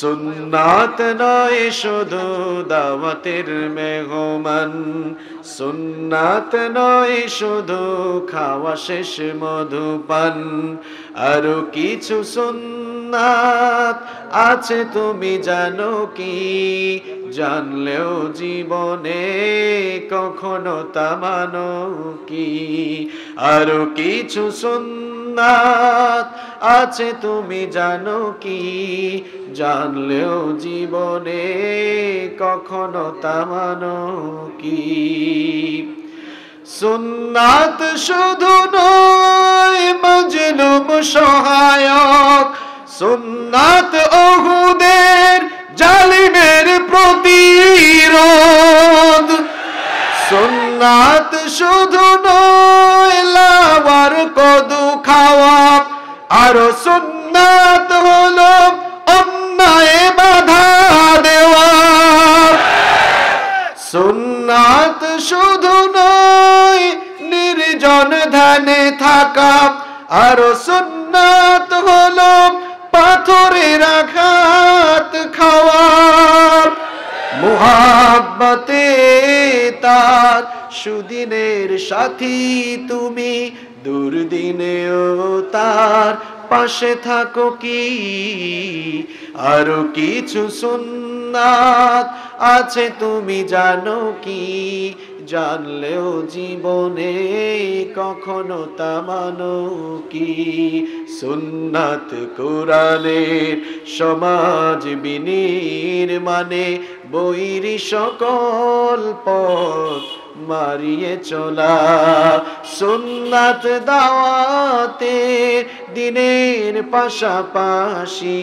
সুন্নাত নয় শুধু দাওয়াতের মেহমান, সুন্নাত নয় শুধু খাওয়া শেষ মধুপান, আরো কিছু সুন্নাত আছে তুমি জানো কি? জানলেও জীবনে কখনো তা মানো কি? আরো কিছু সুন্নাত আছে তুমি জানো কি? জানলেও জীবনে কখনো তা মানো কি? সুন্নাত শুধু নয় মজলুম সহায়ক, সুন্নাত উহুদের জালিমের প্রতিরোধ, সুন্নাত শুধু নয় লাওয়ার কদু খাওয়া, আরো সুন্নাত হলো অন্যায় বাধা দেওয়া। সুন্নাত শুধু নয় নির্জন ধ্যানে থাকা, আরো সুন্নাত হলো পাথরের আঘাত খাওয়া। মুহাব্বতে তার সুদিনের সাথী তুমি, দুর্দিনেও তার পাশে থাকো কি? আরো কিছু সুন্নাত আছে তুমি জানো কি? জানলেও জীবনে কখনো তা মানো কি? সুন্নাত কোরআনের সমাজ বিনির্মাণে বৈরী সকল পথ মারিয়ে চলা, সুন্নাত দাওয়াতে দিনের পাশাপাশি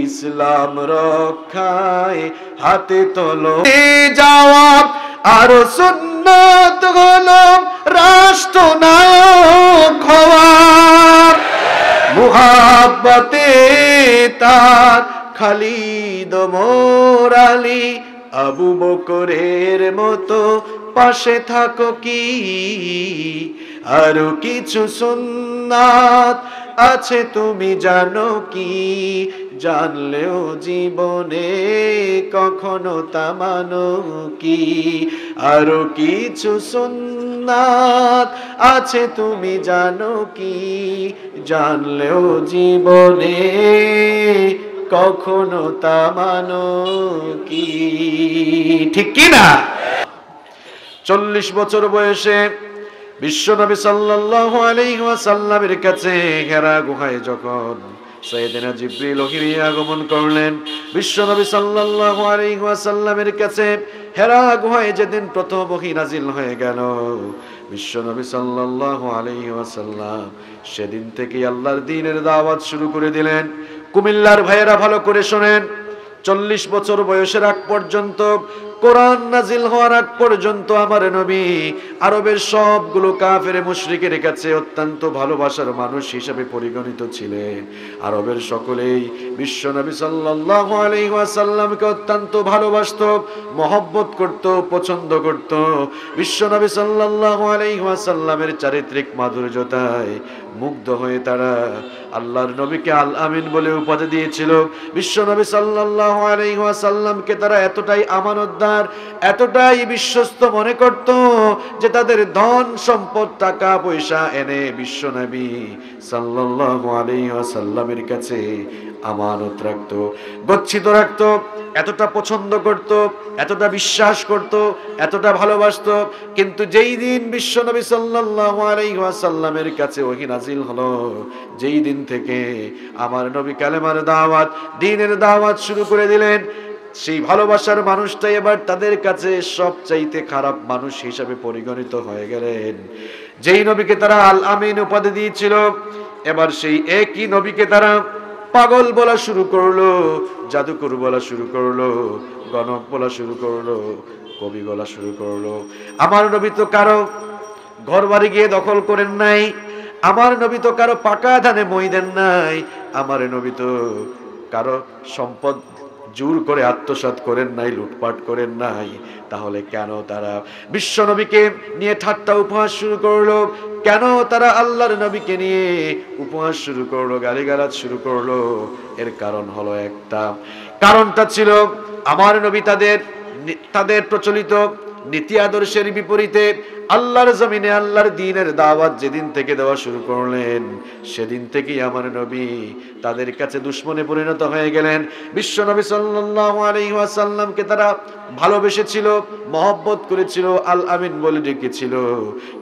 ইসলাম রক্ষায় হাতে তোলো যাওয়া। আর সুন্নাত হলো রাষ্ট্রনায়ক হওয়া, মুহাব্বতে তার খালিদ ওমর আলী আবু বকরের মতো পাশে থাকো কি? আরো কিছু সুন্নাত আছে তুমি জানো কি? জানলেও জীবনে কখনো তা মানো কি? আরো কিছু সুন্নাত আছে তুমি জানো কি? জানলেও জীবনে কখনো তা মানো কি? ঠিক কি না? 40 বছর বয়সে বিশ্বনবী সাল্লাল্লাহু আলাইহি ওয়াসাল্লামের কাছে হেরা গুহায় যখন সাইয়েদনা জিবরিল ওহী আগমন করলেন, বিশ্বনবী সাল্লাল্লাহু আলাইহি ওয়াসাল্লামের কাছে হেরা গুহায় যেদিন প্রথম ওহী নাজিল হয়ে গেল, বিশ্বনবী সাল্লাল্লাহু আলাইহি ওয়াসাল্লাম সেদিন থেকে আল্লাহর দ্বীনের দাওয়াত শুরু করে দিলেন। কুমিল্লার ভাইয়েরা ভালো করে শোনেন, 40 বছর বয়সের আগ পর্যন্ত, কোরআন নাজিল হওয়ার আগ পর্যন্ত আমার নবী আরবের সবগুলো কাফের মুশরিকের কাছে অত্যন্ত ভালোবাসার মানুষ হিসেবে পরিগণিত ছিলেন। আরবের সকলেই বিশ্বনবী সাল্লাল্লাহু আলাইহি ওয়াসাল্লামকে অত্যন্ত ভালোবাসত, মহব্বত করত, পছন্দ করত। বিশ্বনবী সাল্লাল্লাহু আলাইহি ওয়াসাল্লামের চারিত্রিক মাধুর্যতায় মুগ্ধ হয়ে তারা আল্লাহর নবীকে আল আমিন বলে উপাধি দিয়েছিল। বিশ্বনবী সাল্লাল্লাহু আলাইহি ওয়াসাল্লামকে তারা এতটাই আমানতদার, এতটাই বিশ্বস্ত মনে করত যে তাদের ধন সম্পদ টাকা পয়সা এনে বিশ্বনবী সাল্লাল্লাহু আলাইহি ওয়াসাল্লামের কাছে আমানত রাখত, গচ্ছিত রাখত। এতটা পছন্দ করত, এতটা বিশ্বাস করত, এতটা ভালোবাসত। কিন্তু যেই দিন বিশ্বনবী সাল্লাল্লাহু আলাইহি ওয়াসাল্লামের কাছে ওহী নাজিল হলো, যেই দিন থেকে আমার নবী কালেমার দাওয়াত, দ্বীনের দাওয়াত শুরু করে দিলেন, সেই ভালোবাসার মানুষটাই এবার তাদের কাছে সবচাইতে খারাপ মানুষ হিসাবে পরিগণিত হয়ে গেলেন। যেই নবীকে তারা আল আমিন উপাধি দিয়েছিল, এবার সেই একই নবীকে তারা পাগল বলা শুরু করলো, জাদুকর বলা শুরু করলো, গণক বলা শুরু করলো, কবি বলা শুরু করলো। আমার নবী তো কারো ঘর বাড়ি গিয়ে দখল করেন নাই, আমার নবী তো কারো পাকা ধানে মই দেন নাই, আমার নবী তো কারো সম্পদ জোর করে আত্মসাৎ করেন নাই, লুটপাট করেন নাই। তাহলে কেন তারা বিশ্ব নবীকে নিয়ে ঠাট্টা উপহাস শুরু করলো? কেন তারা আল্লাহর নবীকে নিয়ে উপহাস শুরু করলো, গালিগালাজ শুরু করলো? এর কারণ হলো একটা, কারণটা ছিল আমার নবী তাদের প্রচলিত নীতি আদর্শের বিপরীতে আল্লাহর জমিনে আল্লাহর দ্বীনের দাওয়াত যেদিন থেকে দেওয়া শুরু করলেন, সেদিন থেকেই আমার নবী তাদের কাছে দুশমনে পরিণত হয়ে গেলেন। বিশ্ব নবী সাল্লাল্লাহু আলাইহি ওয়াসাল্লামকে তারা ভালোবেসেছিল, মহব্বত করেছিল, আল আমিন বলে ডেকেছিল।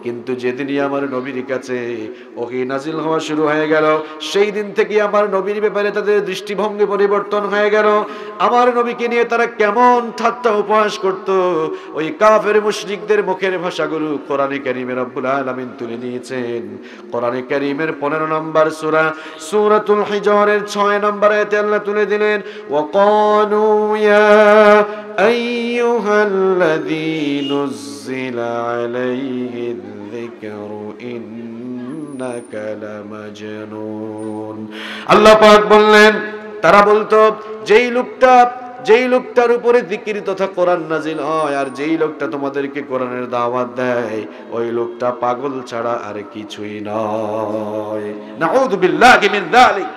কিন্তু যেদিনই আমার নবীর কাছে ওহী নাজিল হওয়া শুরু হয়ে গেল, সেই দিন থেকে আমার নবীর ব্যাপারে তাদের দৃষ্টিভঙ্গি পরিবর্তন হয়ে গেল। আমার নবীকে নিয়ে তারা কেমন ঠাট্টা উপহাস করত। ওই কাফের মুশরিকদের মুখের ভাষাগুলো কোরআনে কারীমে রব্বুল আলামিন তুলে নিয়েছেন। কোরআনে কারীমের 15 নম্বর সূরা সূরাতুল হিজরের 6 নম্বর আয়াতে আল্লাহ তুলে দিলেন, ওয়াকালু ইয়া আইয়ুহাল্লাযী নুজ্জিলা আলাইহিল যিকরু ইন্নাকা লামাজনুন। আল্লাহ পাক বললেন, তারা বলতো যেই লোকটার উপরে জিকির তথা কোরআন নাজিল হয়, আর যেই লোকটা তোমাদেরকে কোরআনের দাওয়াত দেয়, ওই লোকটা পাগল ছাড়া আর কিছুই নয়। নাউযু বিল্লাহি মিন যালিক।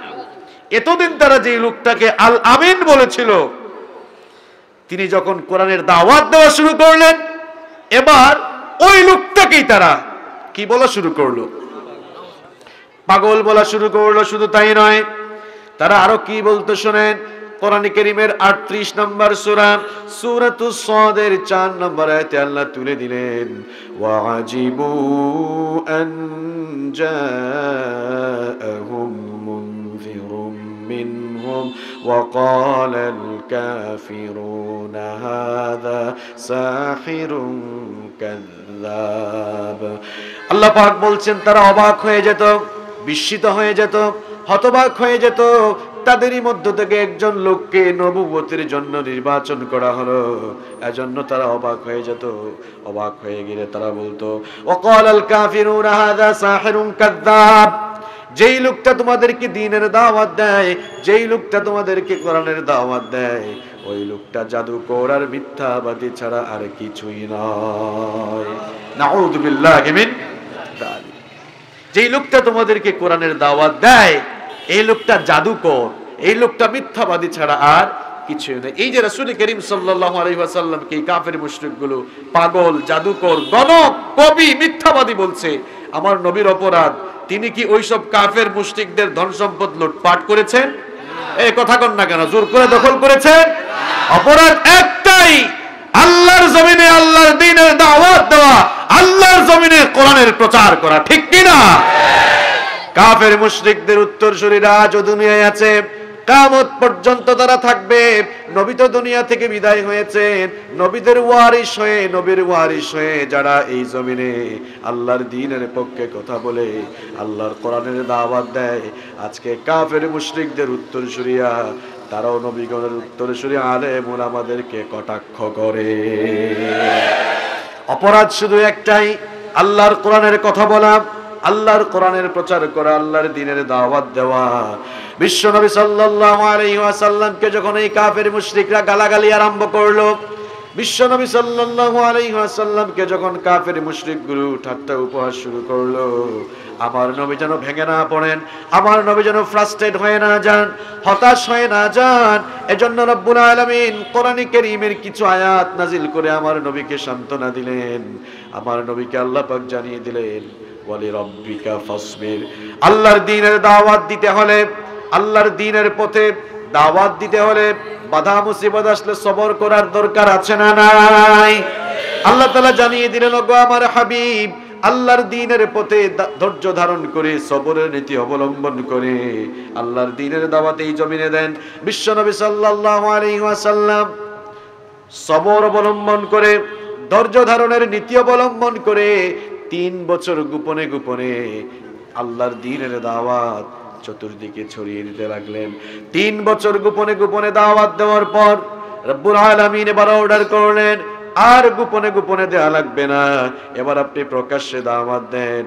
এতদিন তারা যেই লোকটাকে আল আমিন বলেছিল, তিনি যখন কোরআনের দাওয়াত দেওয়া শুরু করলেন, এবার ওই লোকটাকেই তারা কি বলা শুরু করলো? পাগল বলা শুরু করলো। শুধু তাই নয়, তারা আরো কি বলতে শোনেন। কোরআন কারীমের 38 নম্বর সূরা সূরাতুস সাদের 4 নম্বর আয়াতে আল্লাহ তুলে দিলেন, ওয়াজিবু আন জাআহুম মুনযিরুম মিনহুম ওয়াকালাল কাফিরুনা হাযা সাহিরুন কাযযাব। আল্লাহ পাক বলছেন, তারা অবাক হয়ে যেত, বিস্মিত হয়ে যেত, হতবাক হয়ে যেত। তাদেরই মধ্য থেকে একজন লোককে নবুয়তের জন্য নির্বাচন করা হলো, এজন্য তারা অবাক হয়ে যেত। অবাক হয়ে গেলে তারা বলতো, ওয়াকালাল কাফিরুনা হাযা সাহিরুন কাযযাব। যেই লোকটা তোমাদেরকে দ্বীনের দাওয়াত দেয়, যেই লোকটা তোমাদেরকে কোরআনের দাওয়াত দেয়, ওই লোকটা জাদুকর আর মিথ্যাবাদী ছাড়া আর কিছুই নয়। নাউযু বিল্লাহি মিন যালিক। যেই লোকটা তোমাদেরকে কোরআনের দাওয়াত দেয়, এই লোকটা জাদুকর, এই লোকটা মিথ্যাবাদী ছাড়া আর কিছুই নয়। এই যে রাসূল করিম সাল্লাল্লাহু আলাইহি ওয়াসাল্লামকে এই কাফের মুশরিকগুলো পাগল, জাদুকর, গণক, কবি, মিথ্যাবাদী বলছে, আমার নবীর অপরাধ, তিনি কি ওইসব কাফের মুশরিকদের ধন সম্পদ লুটপাট করেছেন? এই কথা কন না কেন? জোর করে দখল করেছেন? অপরাধ একটাই, আল্লাহর জমিনে আল্লাহর দ্বীনের দাওয়াত দেওয়া, আল্লাহর জমিনে কোরআনের প্রচার করা। ঠিক কি না? কাফের মুশরিকদের উত্তরসূরিরা আজও দুনিয়ায় আছে, কিয়ামত পর্যন্ত তারা থাকবে। নবী তো দুনিয়া থেকে বিদায় হয়েছেন, নবীদের নবীর ওয়ারিস হয়ে যারা এই জমিনে আল্লাহর দ্বীনের পক্ষে কথা বলে, আল্লাহর কোরআনের দাওয়াত দেয়, আজকে কাফের মুশরিকদের উত্তরসূরিরা, তারাও নবীগণের উত্তরসূরি আলেম ওলামাদেরকে কটাক্ষ করে। অপরাধ শুধু একটাই, আল্লাহর কোরআনের কথা বলা, আল্লাহর কোরআনের প্রচার করা, আল্লাহর দ্বীনের দাওয়াত দেওয়া। বিশ্ব নবী সাল্লাল্লাহু আলাইহি ওয়াসাল্লামকে যখন এই কাফের মুশরিকরা গালাগালি আরম্ভ করলো, বিশ্ব নবী সাল্লাল্লাহু আলাইহি ওয়াসাল্লামকে যখন কাফের মুশরিকগুলো ঠাট্টা উপহাস শুরু করলো, আমার নবী যেন ভেঙে না পড়েন, আমার নবী যেন ফ্রাস্ট্রেট হয়ে না যান, হতাশ হয়ে না যান। এজন্য রব্বুল আলামিন কোরআনে কারীমের কিছু আয়াত নাজিল করে আমার নবীকে সান্ত্বনা দিলেন। আমার নবীকে আল্লাহ পাক জানিয়ে দিলেন, ওয়ালি রাব্বিকা ফাসবির। আল্লাহর দ্বীনের দাওয়াত দিতে হলে, আল্লাহর দ্বীনের পথে দাওয়াত দিতে হলে বাধা মুসিবত আসলে সবর করার দরকার আছে না নাই? আল্লাহ তাআলা জানিয়ে দিলেন, ওগো আমার হাবিব, আল্লাহর দ্বীনের পথে ধৈর্য ধারণ করে, সবরের নীতি অবলম্বন করে আল্লাহর দ্বীনের দাওয়াত এই জমিনে দেন। বিশ্ব নবী সাল্লাল্লাহু আলাইহি ওয়াসাল্লাম সবর অবলম্বন করে, ধৈর্য ধারণের নীতি অবলম্বন করে 3 বছর গোপনে গোপনে আল্লাহর দ্বীনের দাওয়াত চতুর্দিকে ছড়িয়ে দিতে লাগলেন। 3 বছর গোপনে গোপনে দাওয়াত দেওয়ার পর রব্বুল আলামিন এবার অর্ডার করলেন, আর গোপনে গোপনে দেয়া লাগবে না, এবার আপনি প্রকাশ্যে দাওয়াত দেন।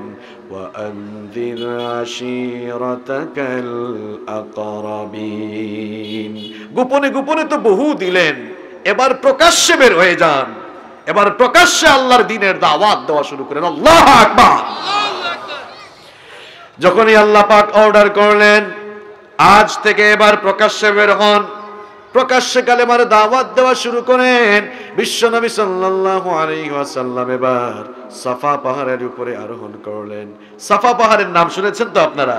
ওয়া আনযির আশীরাতাকাল আকরাবিন। গোপনে গোপনে তো বহু দিলেন, এবার প্রকাশ্যে বের হয়ে যান, এবার প্রকাশ্যে আল্লাহর দ্বীনের দাওয়াত দেওয়া শুরু করেন। আল্লাহু আকবার। যখনই আল্লাহ পাক অর্ডার করলেন, আজ থেকে এবার প্রকাশ্যে বের হন, প্রকাশ্যে কালেমার দাওয়াত দেওয়া শুরু করেন। বিশ্বনবী সাল্লাল্লাহু আলাইহি ওয়াসাল্লাম এবার সাফা পাহাড়ের উপরে আরোহণ করলেন। সাফা পাহাড়ের নাম শুনেছেন তো আপনারা?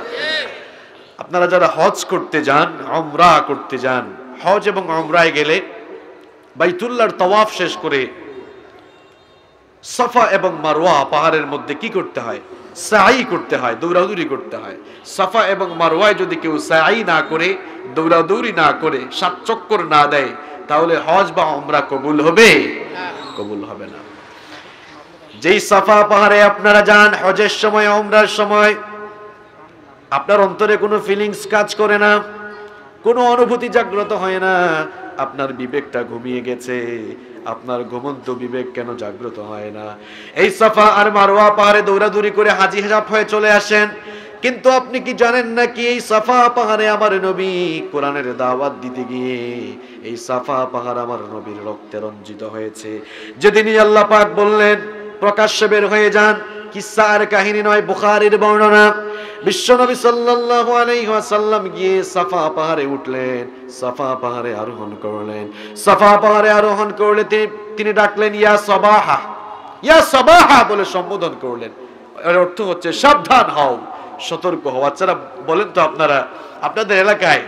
আপনারা যারা হজ করতে যান, উমরা করতে যান, হজ এবং উমরায় গেলে বাইতুল্লাহর তাওয়াফ শেষ করে সাফা এবং মারওয়া পাহাড়ের মধ্যে কি করতে হয়? সাই করতে হয়, দৌড়াদৌড়ি করতে হয়। সাফা এবং মারওয়ায় যদি কেউ সাই না করে, দৌড়াদৌড়ি না করে, 7 চক্কর না দেয়, তাহলে হজ বা উমরা কবুল হবে? কবুল হবে না। যেই সাফা পাহাড়ে আপনারা যান হজের সময়, উমরার সময়, আপনার অন্তরে কোনো ফিলিংস কাজ করে না, কোনো অনুভূতি জাগ্রত হয় না, আপনার বিবেকটা ঘুমিয়ে গেছে। আপনার ঘুমন্ত বিবেক কেন জাগ্রত হয় না? এই সাফা আর মারওয়া পাহাড়ে দৌড়াদৌড়ি করে হাজি হিসাব হয়ে চলে আসেন, কিন্তু আপনি কি জানেন না কি এই সাফা পাহাড়ে আমার নবী কোরআনের দাওয়াত দিতে গিয়ে এই সাফা পাহাড় আমার নবীর রক্তে রঞ্জিত হয়েছে। যেদিনই আল্লাহ পাক বললেন প্রকাশ্যে বের হয়ে যান, কিসসা আর কাহিনী নয়, বুখারীর বর্ণনা। বিশ্বনবী সাল্লাল্লাহু আলাইহি ওয়াসাল্লাম গিয়ে সাফা পাহাড়ে উঠলেন, সাফা পাহাড়ে আরোহণ করলেন। সাফা পাহাড়ে আরোহণ করলে তিনি ডাকলেন ইয়া সাবাহা, ইয়া সাবাহা বলে সম্বোধন করলেন। এর অর্থ হচ্ছে সাবধান হও, সতর্ক হও। বাচ্চারা বলেন তো, আপনারা আপনাদের এলাকায়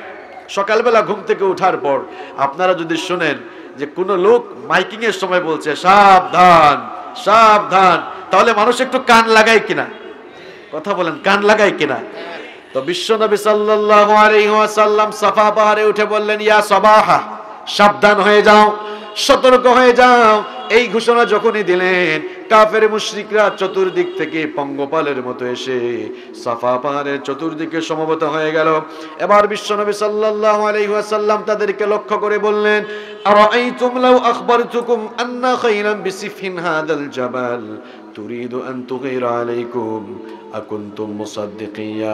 সকালবেলা ঘুম থেকে ওঠার পর আপনারা যদি শুনেন যে কোনো লোক মাইকিং এর সময় বলছে সাবধান সাবধান, তাহলে মানুষ একটু কান লাগায় কিনা? কথা বলেন, কান লাগায় কিনা? তো বিশ্বনবী সাল্লাল্লাহু আলাইহি ওয়াসাল্লাম সাফা পাহাড়ে উঠে বললেন ইয়া সাবাহা, সাবধান হয়ে যাও, সতর্ক হয়ে যাও। এই ঘোষণা যখনই দিলেন, কাফের মুশরিকরা চতুর্দিক থেকে পঙ্গপালের মতো এসে সাফা পাহাড়ের চতুর্দিকে সমবেত হয়ে গেল। এবার বিশ্বনবী সাল্লাল্লাহু আলাইহি ওয়াসাল্লাম তাদেরকে লক্ষ্য করে বললেন আরাআইতুম লাউ আখবারতুকুম আন্না খাইরান বিসিফিন হাদাল জাবাল তুরিদু আন তুগীরা আলাইকুম আকুনতুম মুসাদ্দিকিয়া।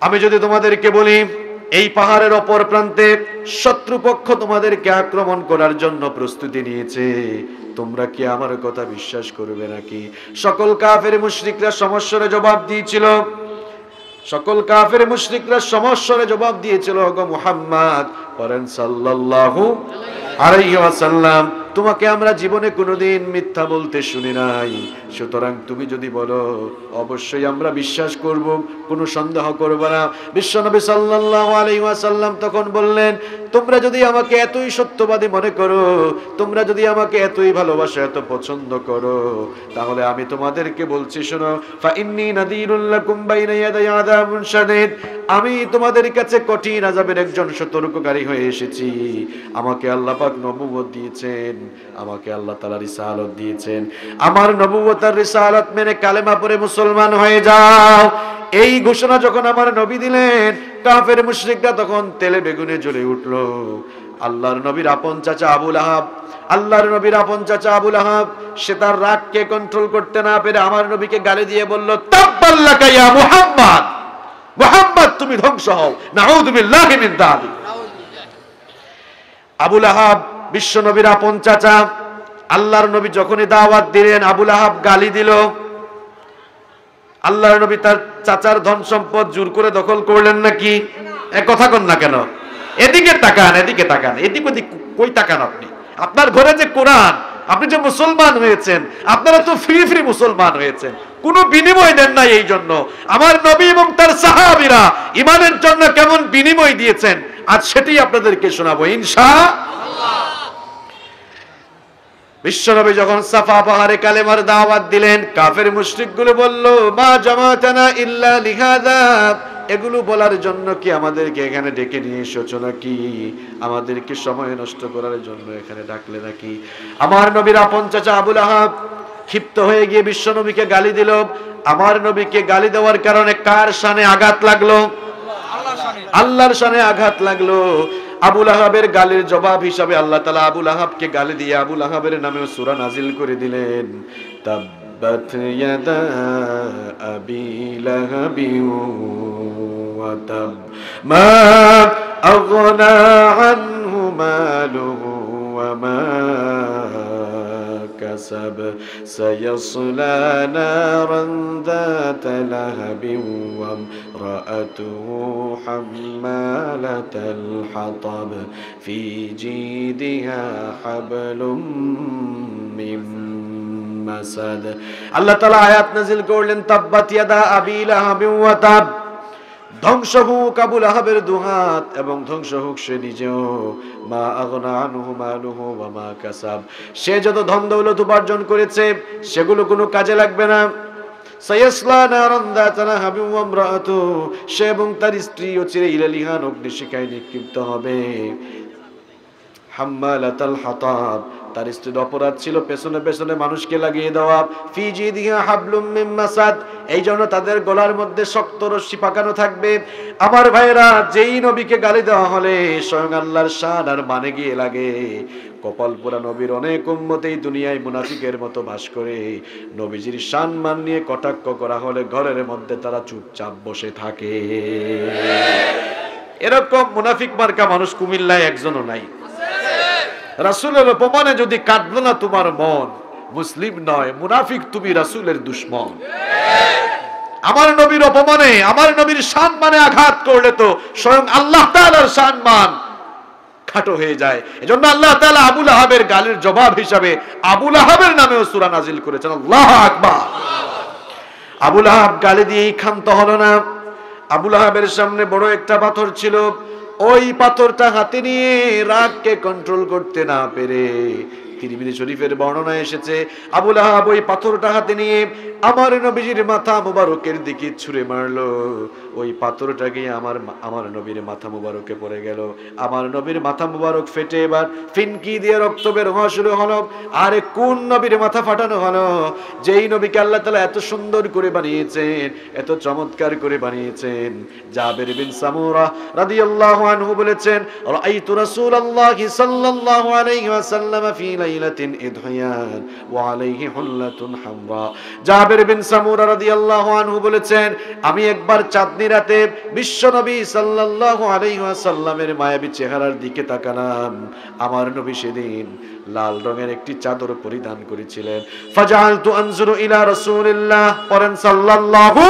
আমি যদি তোমাদেরকে বলি এই পাহাড়ের অপর প্রান্তে শত্রুপক্ষ তোমাদেরকে আক্রমণ করার জন্য প্রস্তুতি নিয়েছে, তোমরা কি আমার কথা বিশ্বাস করবে নাকি? সকল কাফের মুশরিকরা সমস্বরে জবাব দিয়েছিল, সকল কাফের মুশরিকরা সমস্বরে জবাব দিয়েছিল, গো মুহাম্মদ পড়েন সাল্লাল্লাহু আলাইহি ওয়াসাল্লাম, তোমাকে আমরা জীবনে কোনোদিন মিথ্যা বলতে শুনি নাই, সুতরাং তুমি যদি বলো অবশ্যই আমরা বিশ্বাস করব, কোনো সন্দেহ করব না। বিশ্বনবী সাল্লাল্লাহু আলাইহি ওয়াসাল্লাম তখন বললেন তোমরা যদি আমাকে এতই সত্যবাদী মনে করো, তোমরা যদি আমাকে এতই ভালোবাসো, এত পছন্দ করো, তাহলে আমি তোমাদেরকে বলছি শোনো, ফা ইন্নী নাযীরুল লাকুম বাইনা ইয়াদাই আযাবুন শাদীদ, আমি তোমাদের কাছে কঠিন আযাবের একজন সতর্ককারী হয়ে এসেছি। আমাকে আল্লাহ পাক নবুয়ত দিয়েছেন, আমাকে আল্লাহ তাআলা রিসালাত দিয়েছেন, আমার নবুয়ত আর রিসালাত মেনে কালেমা পড়ে মুসলমান হয়ে যাও। এই ঘোষণা যখন আমার নবী দিলেন, কাফের মুশরিকরা তখন তেলে বেগুনে জ্বলে উঠল। আল্লাহর নবীর আপন চাচা আবু লাহাব, আল্লাহর নবীর আপন চাচা আবু লাহাব, সে তার রাগকে কন্ট্রোল করতে না পেরে আমার নবীকে গালি দিয়ে বলল তাব্বাল্লাকা ইয়া মুহাম্মদ, মুহাম্মদ তুমি ধ্বংস হও, নাউযু বিল্লাহি মিন যালিক। আবু লাহাব বিশ্ব নবীর আপন চাচা, আল্লাহর নবী যখনই দাওয়াত দিলেন আবু লাহাব গালি দিল। আল্লাহর নবী তার চাচার ধন সম্পদ জোর করে দখল করলেন নাকি? এক কথা কন না কেন? এদিকে তাকান, এদিকে তাকান, এদিক ওদিক কই তাকান আপনি? আপনার ঘরে যে কোরআন, আপনি যে মুসলমান হয়েছেন, আপনারা তো ফ্রি ফ্রি মুসলমান হয়েছেন, কোনো বিনিময় দেন নাই। এই জন্য আমার নবী এবং তার সাহাবীরা ইমানের জন্য কেমন বিনিময় দিয়েছেন আজ সেটাই আপনাদেরকে শোনাবো ইনশাআল্লাহ। বিশ্বনবী যখন সাফা পাহাড়ে কালেমার দাওয়াত দিলেন, কাফের মুশরিকগুলো বলল মা জামাতানা ইল্লা লিহাযা, এগুলো বলার জন্য কি আমাদেরকে এখানে ডেকে নিয়ে এসেছো নাকি? আমাদেরকে সময় নষ্ট করার জন্য এখানে ডাকলে নাকি? আমার নবীর আপন চাচা আবু লাহাব ক্ষিপ্ত হয়ে গিয়ে বিশ্বনবীকে গালি দিল। আমার নবীকে গালি দেওয়ার কারণে কার শানে আঘাত লাগলো? আল্লাহর শানে আঘাত লাগলো। আবু লাহাবের গালির জবাব হিসাবে আল্লাহ তাআলা আবু লাহাবকে গালি দিয়ে আবু লাহাবের নামে সূরা নাজিল করে দিলেন, তাব্বাত ইয়াদা আবি লাহাবি ওয়া তাব মা আগনা আনহু মালুহু ওয়া মা كسب سيصلى نارا ذات لهب وامرأته حمالة الحطب في جيدها حبل من مسد আল্লাহ তাআলা আয়াত নাযিল করলেন তাব্বাত ইয়াদা আবি লাহাবিন ওয়া তাব ধ্বংস হোক আবু লাহাবের দুহাত এবং ধ্বংস হোক সে নিজেও মা আগনা আনহু মালুহু ওয়া মা কাসাব সে যত ধন দৌলত উপার্জন করেছে সেগুলো কোনো কাজে লাগবে না সায়াসলা নারান যাতা লাহাবিন ওয়া ইমরাআতু সে এবং তার স্ত্রী চিরই লালিহান অগ্নিশিখায় নিক্ষিপ্ত হবে হাম্মালাতাল হাতাব তার স্ত্রীর অপরাধ ছিল পেছনে পেছনে মানুষকে লাগিয়ে দেওয়া ফি জিদিহা হাবলুম মিন মাসাদ এই জন্য তাদের গলার মধ্যে শক্ত রশি পাকানো থাকবে আমার ভাইরা যেই নবীকে গালি দেওয়া হলে স্বয়ং আল্লাহর শান আর মানে গিয়ে লাগে কপাল পোড়া নবীর অনেক উম্মত এই দুনিয়ায় মুনাফিকের মতো বাস করে নবীজির শান মান নিয়ে কটাক্ষ করা হলে ঘরের মধ্যে তারা চুপচাপ বসে থাকে এরকম মুনাফিক মার্কা মানুষ কুমিল্লায় একজনও নাই রাসূলের অপমানে যদি কাঁদলো না তোমার মন মুসলিম নয় মুনাফিক তুমি রাসূলের দুশমন আমার নবীর অপমানে আমার নবীর সম্মানে আঘাত করলে তো স্বয়ং আল্লাহ তাআলার সম্মান খাটো হয়ে যায় এজন্য আল্লাহ তাআলা আবু লাহাবের গালির জবাব হিসাবে আবু লাহাবের নামেও সূরা নাজিল করেছেন আল্লাহু আকবার আবু লাহাব গালি দিয়েই ক্ষান্ত হলো না আবু লাহাবের সামনে বড় একটা পাথর ছিল ওই পাথরটা হাতে নিয়ে রাগকে কন্ট্রোল করতে না পেরে তিরমিজি শরীফের বর্ণনা এসেছে আবু লাহাব ওই পাথরটা হাতে নিয়ে আমার নবীজির মাথা মুবারকের দিকে ছুঁড়ে মারলো ওই পাথরটা গিয়ে আমার নবীর মাথা মুবারকে পড়ে গেল আমার নবীর মাথা মুবারক ফেটে এবার ফিনকি দিয়ে রক্ত বের হওয়া শুরু হলো আরে কোন নবীর মাথা ফাটানো হলো যেই নবীকে আল্লাহ তাআলা এত সুন্দর করে বানিয়েছেন এত চমৎকার করে বানিয়েছেন জাবের বিন সামুরা রাদিয়াল্লাহু আনহু বলেছেন রাআইতু রাসূলুল্লাহি সাল্লাল্লাহু আলাইহি ওয়াসাল্লাম ফি লাইলাতিন ইদহিয়ান ওয়া আলাইহি হুল্লাতুন হামরা জাবের বিন সামুরা রাদিয়াল্লাহু আনহু বলেছেন আমি একবার চাঁদনি রাতে বিশ্বনবী সাল্লাল্লাহু আলাইহি ওয়াসাল্লামের মায়াবী চেহারার দিকে তাকালাম আমার নবী সেদিন লাল রঙের একটি চাদর পরিধান করেছিলেন ফাজআলতু আনজুরু ইলা রাসূলিল্লাহ পরেন সাল্লাল্লাহু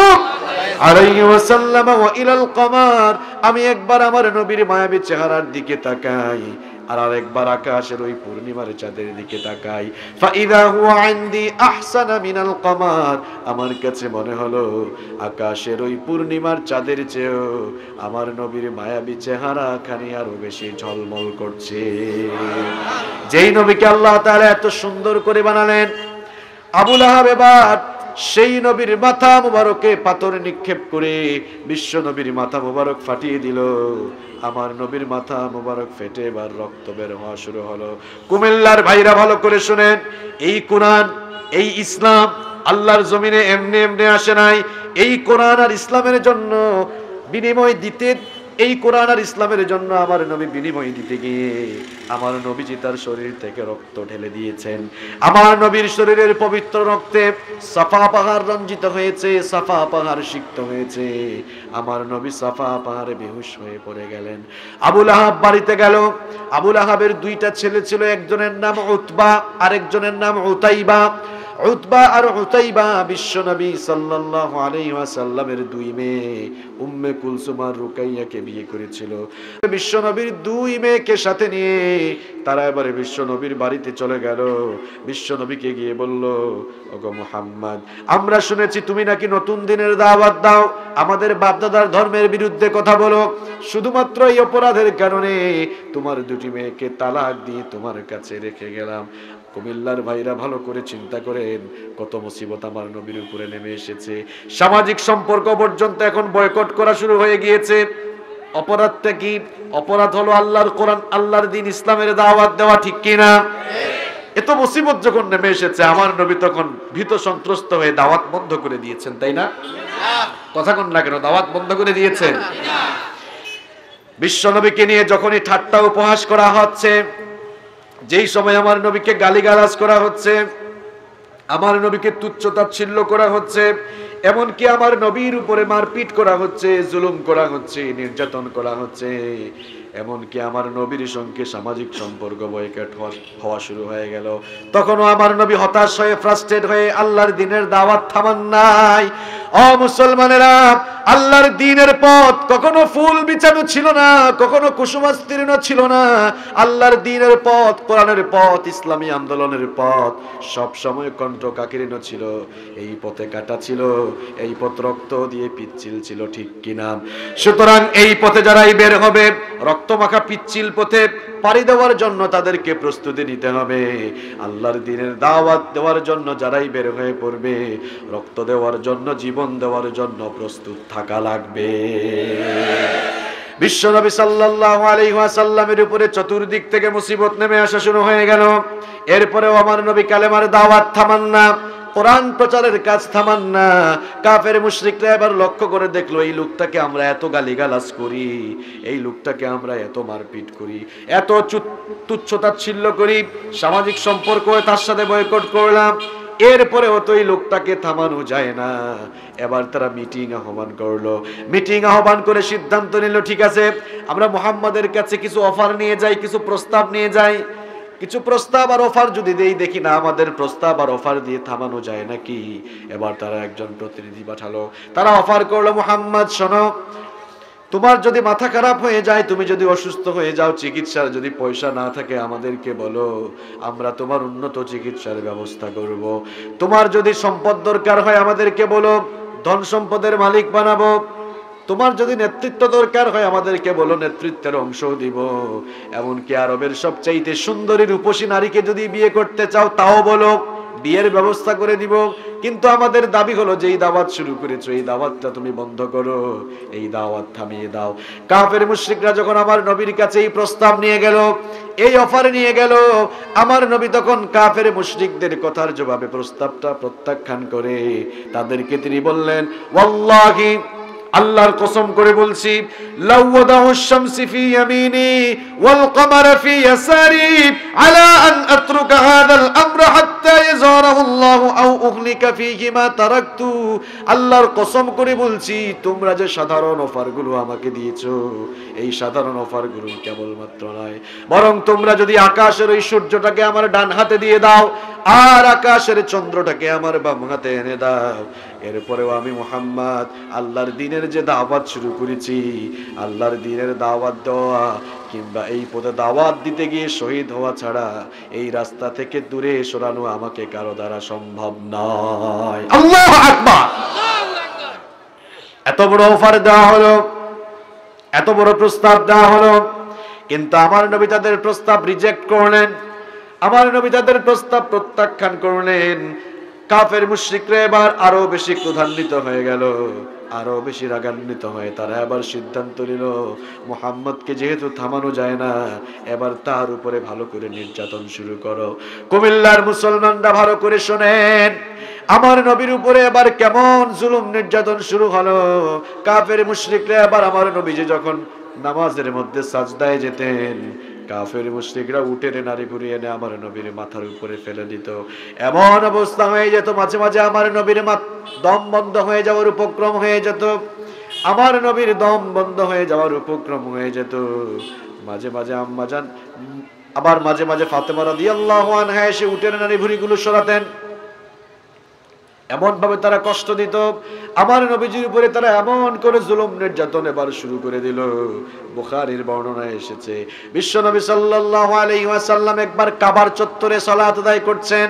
আলাইহি ওয়াসাল্লাম ওয়া ইলাল কমার আমি একবার আমার নবীর মায়াবী চেহারার দিকে তাকাই আর আরেকবার আকাশের ওই পূর্ণিমার চাঁদের দিকে তাকাই ফাইদা হুয়া ইনদি আহসানা মিনাল কমার আমার কাছে মনে হলো আকাশের ওই পূর্ণিমার চাঁদের চেয়েও আমার নবীর মায়াবী চেহারা খানি আরো বেশি ঝলমল করছে যেই নবীকে আল্লাহ তাআলা এত সুন্দর করে বানালেন আবু লাহাব এবার সেই নবীর মাথা মুবারকে পাথর নিক্ষেপ করে বিশ্ব নবীর মাথা মুবারক ফাটিয়ে দিল আমার নবীর মাথা মুবারক ফেটে এবার রক্ত বের হওয়া শুরু হলো কুমিল্লার ভাইরা ভালো করে শুনেন এই কোরআন এই ইসলাম আল্লাহর জমিনে এমনি এমনি আসে নাই এই কোরআন আর ইসলামের জন্য বিনিময় দিতে এই কোরআন আর ইসলামের জন্য আমার নবী বিনিময় দিতে গিয়ে আমার নবীজি তার শরীর থেকে রক্ত ঢেলে দিয়েছেন আমার নবীর শরীরের পবিত্র রক্তে সাফা পাহাড় রঞ্জিত হয়েছে সাফা পাহাড় সিক্ত হয়েছে আমার নবী সাফা পাহাড়ে বেহুশ হয়ে পড়ে গেলেন আবু লাহাব বাড়িতে গেল আবু লাহাবের দুইটা ছেলে ছিল একজনের নাম উতবা আরেকজনের নাম উতাইবা উতবা আর উতাইবা বিশ্বনবী সাল্লাল্লাহু আলাইহি ওয়াসাল্লামের দুই মেয়ে উম্মে কুলসুম আর রুকাইয়াকে বিয়ে করেছিল বিশ্বনবীর দুই মেয়েকে সাথে নিয়ে তারা এবারে বিশ্বনবীর বাড়িতে চলে গেল বিশ্বনবীকে গিয়ে বলল ওগো মুহাম্মদ আমরা শুনেছি তুমি নাকি নতুন দিনের দাওয়াত দাও আমাদের বাপদাদার ধর্মের বিরুদ্ধে কথা বলো শুধুমাত্র এই অপরাধের কারণে তোমার দুটি মেয়েকে তালাক দিয়ে তোমার কাছে রেখে গেলাম কুমিল্লার ভাইরা ভালো করে চিন্তা করেন কত মুসিবত আমার নবীর উপরে নেমে এসেছে সামাজিক সম্পর্ক পর্যন্ত এখন বয়কট করা শুরু হয়ে গিয়েছে অপরাধটা কি অপরাধ হলো আল্লাহর কোরআন আল্লাহর দ্বীন ইসলামের দাওয়াত দেওয়া ঠিক কি না এত মুসিবত যখন নেমে এসেছে আমার নবী তখন ভীত সন্ত্রস্ত হয়ে দাওয়াত বন্ধ করে দিয়েছেন তাই না কথা কোন না কেন দাওয়াত বন্ধ করে দিয়েছেন বিশ্ব নবীকে নিয়ে যখনই ঠাট্টা উপহাস করা হচ্ছে যেই সময় আমার নবীকে গালিগালাজ করা হচ্ছে আমার নবীকে তুচ্ছ-তাচ্ছিল্য করা হচ্ছে এমনকি আমার নবীর উপরে মারপিট করা হচ্ছে জুলুম করা হচ্ছে নির্যাতন করা হচ্ছে এমনকি আমার নবীর সঙ্গে সামাজিক সম্পর্ক বয়কট হওয়া শুরু হয়ে গেল। তখনও আমার নবী হতাশ হয়ে ফ্রাস্ট্রেট হয়ে আল্লাহর দ্বীনের দাওয়াত থামান নাই। ও মুসলমানেরা, আল্লাহর দ্বীনের পথ কখনো ফুল বিছানো ছিল না, কখনো কুসুমাস্তীর্ণ ছিল না। আল্লাহর দ্বীনের পথ, কোরআনের পথ, ইসলামী আন্দোলনের পথ সব সময় কণ্ঠকাকীর্ণ ছিল। এই পথে কাটা ছিল, এই পথ রক্ত দিয়ে পিচ্ছিল ছিল, ঠিক কিনা? সুতরাং এই পথে যারাই বের হবে, রক্তমাখা পিচ্ছিল পথে পাড়ি দেওয়ার জন্য তাদেরকে প্রস্তুতি নিতে হবে। আল্লাহর দ্বীনের দাওয়াত দেওয়ার জন্য যারাই বের হয়ে পড়বে, রক্ত দেওয়ার জন্য, জীবন দেওয়ার জন্য প্রস্তুত থাকা লাগবে। বিশ্বনবী সাল্লাল্লাহু আলাইহি ওয়াসাল্লামের উপরে চতুর্দিক থেকে মুসিবত নেমে আসা শুরু হয়ে গেল। এরপরেও আমার নবী কালেমার দাওয়াত থামান না, কোরআন প্রচারের কাজ থামান না। কাফের মুশরিকরা এবার লক্ষ্য করে দেখলো, এই লোকটাকে আমরা এত গালিগালাজ করি, এই লোকটাকে আমরা এত মারপিট করি, এত তুচ্ছতাচ্ছিল্য করি, সামাজিক সম্পর্ক তার সাথে বয়কট করলাম, এরপরেও তো এই লোকটাকে থামানো যায় না। এবার তারা মিটিং আহ্বান করলো। মিটিং আহ্বান করে সিদ্ধান্ত নিল, ঠিক আছে, আমরা মুহাম্মাদের কাছে কিছু অফার নিয়ে যাই, কিছু প্রস্তাব নিয়ে যাই। কিছু প্রস্তাব আর অফার যদি দেই, দেখি না আমাদের প্রস্তাব আর অফার দিয়ে থামানো যায় নাকি। এবার তারা একজন প্রতিনিধি পাঠালো। তারা অফার করলো, মুহাম্মদ শোনো, তোমার যদি মাথা খারাপ হয়ে যায়, তুমি যদি অসুস্থ হয়ে যাও, চিকিৎসার যদি পয়সা না থাকে আমাদেরকে বলো, আমরা তোমার উন্নত চিকিৎসার ব্যবস্থা করব। তোমার যদি সম্পদ দরকার হয় আমাদেরকে বলো, ধন সম্পদের মালিক বানাবো। তোমার যদি নেতৃত্ব দরকার হয় আমাদেরকে বলো, নেতৃত্বের অংশ দিব। এমনকি আরবের সবচাইতে সুন্দরী রূপসী নারীকে যদি বিয়ে করতে চাও তাও বলো, বিয়ের ব্যবস্থা করে দিব। কিন্তু আমাদের দাবি হলো, যে এই দাওয়াত শুরু করেছো এই দাওয়াতটা তুমি বন্ধ করো, এই দাওয়াত থামিয়ে দাও। কাফের মুশরিকরা যখন আমার নবীর কাছে এই প্রস্তাব নিয়ে গেল, এই অফার নিয়ে গেল, আমার নবী তখন কাফের মুশরিকদের কথার জবাবে প্রস্তাবটা প্রত্যাখ্যান করে তাদেরকে তিনি বললেন, ওয়াল্লাহি, আল্লাহর কসম করে বলছি, লাউ ওয়াদাউ আশ-শামসি ফি ইয়ামিনি ওয়াল কমারা ফি ইয়াসারি আলা আন আতরুকা হাদাল আমরা হাত্তা ইয়াযরাহু আল্লাহু আও উগলিকা ফীহি মা তারাকতু। আল্লাহর কসম করে বলছি, তোমরা যে সাধারণ অফারগুলো আমাকে দিয়েছো, এই সাধারণ অফারগুলো কেবলমাত্র নয়, বরং তোমরা যদি আকাশের ওই সূর্যটাকে আমার ডান হাতে দিয়ে দাও আর আকাশের চন্দ্রটাকে আমার বাম হাতে এনে দাও, এরপরেও আমি মুহাম্মদ আল্লাহর দ্বীনের যে দাওয়াত শুরু করেছি, আল্লাহর দ্বীনের দাওয়াত দেওয়া কিংবা এই পথে দাওয়াত দিতে গিয়ে শহীদ হওয়া ছাড়া এই রাস্তা থেকে দূরে সরানো আমাকে কারো দ্বারা সম্ভব নয়। আল্লাহু আকবার। এত বড় অফার দেওয়া হলো, এত বড় প্রস্তাব দেওয়া হলো, কিন্তু আমার নবী তাদের প্রস্তাব রিজেক্ট করলেন। আমার নবী তাদের প্রস্তাব প্রত্যাখ্যান করলেন। কাফের মুশরিকরা এবার আরো বেশি ক্রোধান্বিত হয়ে গেল, আরো বেশি রাগান্বিত হয়ে তারা এবার সিদ্ধান্ত নিল, মুহাম্মদকে যেহেতু থামানো যায় না, এবার তার উপরে ভালো করে নির্যাতন শুরু করো। কুমিল্লার মুসলমানরা ভালো করে শোনেন, আমার নবীর উপরে এবার কেমন জুলুম নির্যাতন শুরু হলো। কাফের মুশরিকরা এবার আমার নবী যে যখন নামাজের মধ্যে সাজদায় যেতেন, কাফের মুশরিকরা উঠে নারী ঘুরিয়ে এনে আমার নবীর মাথার উপরে ফেলে দিত। এমন অবস্থা হয়ে যেত, মাঝে মাঝে আমার নবীর দম বন্ধ হয়ে যাওয়ার উপক্রম হয়ে যেত, আমার নবীর দম বন্ধ হয়ে যাওয়ার উপক্রম হয়ে যেত। মাঝে মাঝে আম্মাজান, আবার মাঝে মাঝে ফাতেমা রাদিয়াল্লাহু আনহা এসে উঠে নারী ভুঁড়িগুলো সরাতেন। এমন ভাবে তারা কষ্ট দিত, আমার নবীজির উপরে তারা এমন করে জুলুম নির্যাতন এবার শুরু করে দিল। বুখারীর বর্ণনায় এসেছে, বিশ্বনবী সাল্লাল্লাহু আলাইহি ওয়াসাল্লাম একবার কাবার চত্বরে সালাত আদায় করছেন।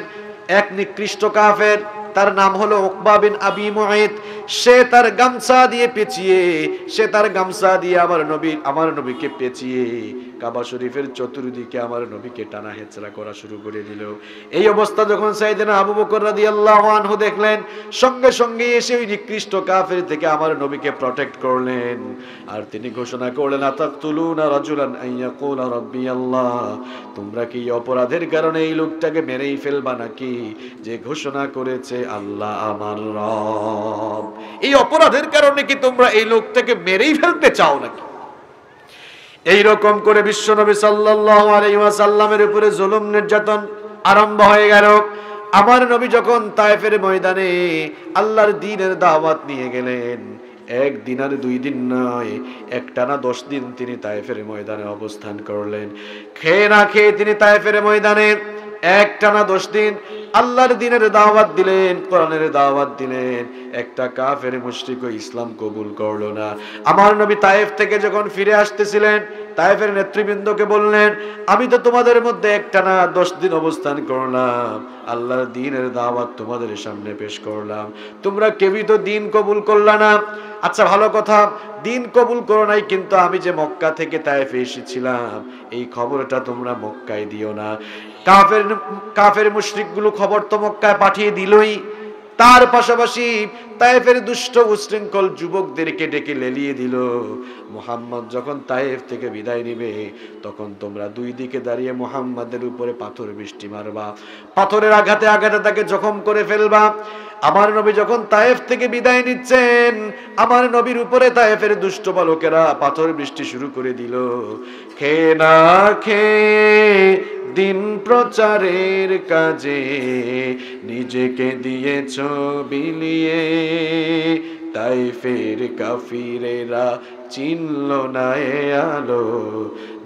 এক নিকৃষ্ট কাফের, তার নাম হলো উকবা বিন আবি মুঈত, সে তার গামছা দিয়ে পেঁচিয়ে, আমার নবীকে পেঁচিয়ে কাবা শরীফের চতুর্দিকে আমার নবীকে টানা হেচড়া করা শুরু করে দিল। এই অবস্থা যখন সাইয়েদনা আবু বকর রাদিয়াল্লাহু আনহু দেখলেন, সঙ্গে সঙ্গে এসে ওই নিকৃষ্ট কাফের থেকে আমার নবীকে প্রটেক্ট করলেন। আর তিনি ঘোষণা করলেন, আতাকতুলুনা রাজুলান আইয়াকুলা রাব্বি আল্লাহ, তোমরা কি অপরাধের কারণে এই লোকটাকে মেরেই ফেলবা নাকি, যে ঘোষণা করেছে আল্লাহ আমার রব? এই অপরাধের কারণে কি তোমরা এই লোকটাকে মেরেই ফেলতে চাও নাকি? এই রকম করে বিশ্বনবী সাল্লাল্লাহু আলাইহি ওয়াসাল্লামের উপরে জুলুম নির্যাতন আরম্ভ হয়ে গেল। আমার নবী যখন তায়েফের ময়দানে আল্লাহর দ্বীনের দাওয়াত নিয়ে গেলেন, এক দিন আর 2 দিন নয়, একটানা 10 দিন তিনি তায়েফের ময়দানে অবস্থান করলেন। খেয়ে না খেয়ে তিনি তায়েফের ময়দানে একটানা 10 দিন আল্লাহর দ্বীনের দাওয়াত দিলেন, কোরআনের দাওয়াত দিলেন। একটা কাফের মুশরিকও ইসলাম কবুল করলো না। আমার নবী তায়েফ থেকে যখন ফিরে আসতেছিলেন, তায়েফের নেতৃবৃন্দকে বললেন, আমি তো তোমাদের মধ্যে একটানা 10 দিন অবস্থান করলাম, আল্লাহর দ্বীনের দাওয়াত তোমাদের সামনে পেশ করলাম, তোমরা কেউই তো দ্বীন কবুল করলা না। আচ্ছা ভালো কথা, দ্বীন কবুল করো নাই, কিন্তু আমি যে মক্কা থেকে তায়েফে এসেছিলাম এই খবরটা তোমরা মক্কায় দিও না। কাফের মুশরিকগুলো খবর তো মক্কায় পাঠিয়ে দিলই, তার পাশাপাশি তায়েফের দুষ্ট উশৃঙ্খল যুবকদেরকে ডেকে লেলিয়ে দিল, মুহাম্মদ যখন তায়েফ থেকে বিদায় নিবে তখন তোমরা 2 দিকে দাঁড়িয়ে মুহাম্মাদের উপরে পাথর বৃষ্টি মারবা, পাথরের আঘাতে আঘাতে তাকে জখম করে ফেলবা। আমার নবী যখন তায়েফ থেকে বিদায় নিচ্ছেন, আমার নবীর উপরে তায়েফের দুষ্ট বালকেরা পাথর বৃষ্টি শুরু করে দিল। খেয়ে না খেয়ে দিন প্রচারের কাজে নিজেকে দিয়েছ বিলিয়ে, তায়েফের কাফিরেরা চিনল না এ আলো,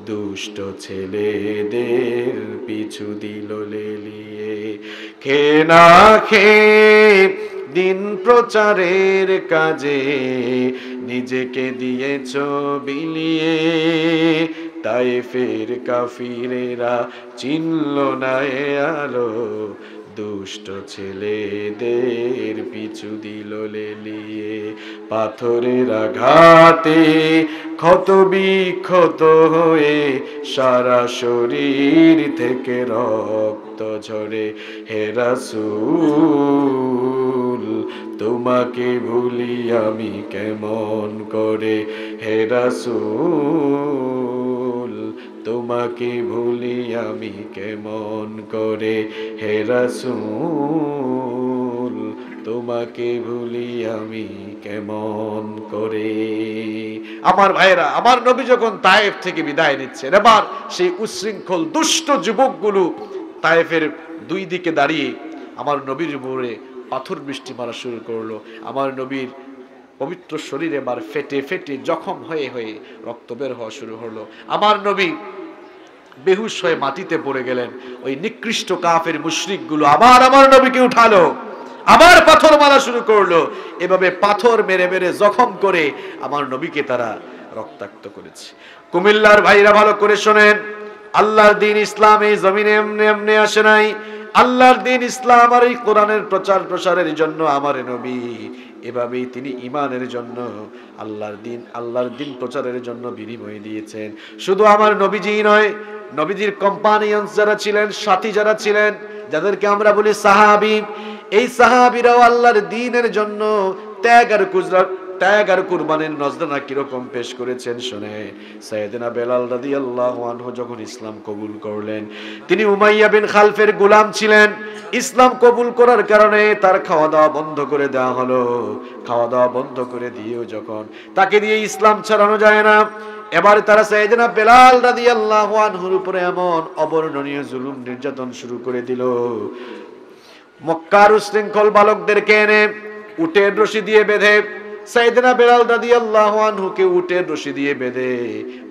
দুষ্ট ছেলেদের পিছু দিল লেলিয়ে। খেয়ে না খেয়ে দিন প্রচারের কাজে নিজেকে দিয়েছ বিলিয়ে, তায়েফের কাফিরেরা চিনল না এ আলো, দুষ্ট ছেলেদের পিছু দিল লেলিয়ে। পাথরের আঘাতে ক্ষত বিক্ষত হয়ে সারা শরীর থেকে রক্ত ঝরে, হে রাসূল তোমাকে ভুলি আমি কেমন করে, হে রাসূল তোমাকে ভুলি আমি কেমন করে, হে রাসূল তোমাকে ভুলি আমি কেমন করে। আমার ভাইরা, আমার নবী যখন তায়েফ থেকে বিদায় নিচ্ছেন, এবার সেই উশৃঙ্খল দুষ্ট যুবকগুলো তায়েফের 2 দিকে দাঁড়িয়ে আমার নবীর উপরে পাথর বৃষ্টি মারা শুরু করলো। আমার নবীর পবিত্র শরীরে এবার ফেটে ফেটে জখম হয়ে হয়ে রক্ত বের হওয়া শুরু হলো। আমার নবী বেহুশ হয়ে মাটিতে পড়ে গেলেন। ওই নিকৃষ্ট কাফের মুশরিকগুলো আবার আমার নবীকে উঠালো, আবার পাথর মারা শুরু করলো। এভাবে পাথর মেরে মেরে জখম করে আমার নবীকে তারা রক্তাক্ত করেছে। কুমিল্লার ভাইরা ভালো করে শোনেন, আল্লাহর দ্বীন ইসলাম এই জমিনে এমনি এমনি আসে নাই। আল্লাহর দ্বীন ইসলাম আর এই কোরআনের প্রচার প্রসারের জন্য আমার নবী এভাবেই তিনি ঈমানের জন্য আল্লাহর দ্বীন প্রচারের জন্য বিনিময় দিয়েছেন। শুধু আমার নবীজি নয়, নবীজির কম্পানিয়ন্স যারা ছিলেন, সাথী যারা ছিলেন, যাদেরকে আমরা বলি সাহাবী, এই সাহাবীরাও আল্লাহর দ্বীনের জন্য ত্যাগ আর কুরবানির নজরানা কিরকম পেশ করেছেন শুনে। সাইয়েদনা বেলাল রাদিয়াল্লাহু আনহু যখন ইসলাম কবুল করলেন, তিনি উমাইয়া বিন খালফের গোলাম ছিলেন। ইসলাম কবুল করার কারণে তার খাওয়া দাওয়া বন্ধ করে দেওয়া হলো। খাওয়া দাওয়া বন্ধ করে দিয়েও যখন তাকে দিয়ে ইসলাম ছাড়ানো যায় না, এবার তারা সাইয়েদনা বেলাল রাদিয়াল্লাহু আনহুর উপরে এমন অবর্ণনীয় জুলুম নির্যাতন শুরু করে দিল। মক্কার উশৃঙ্খল বালকদেরকে এনে উটের রশি দিয়ে বেঁধে সাইয়েদনা বেলাল রাদিয়াল্লাহু আনহুকে উটের রশি দিয়ে বেঁধে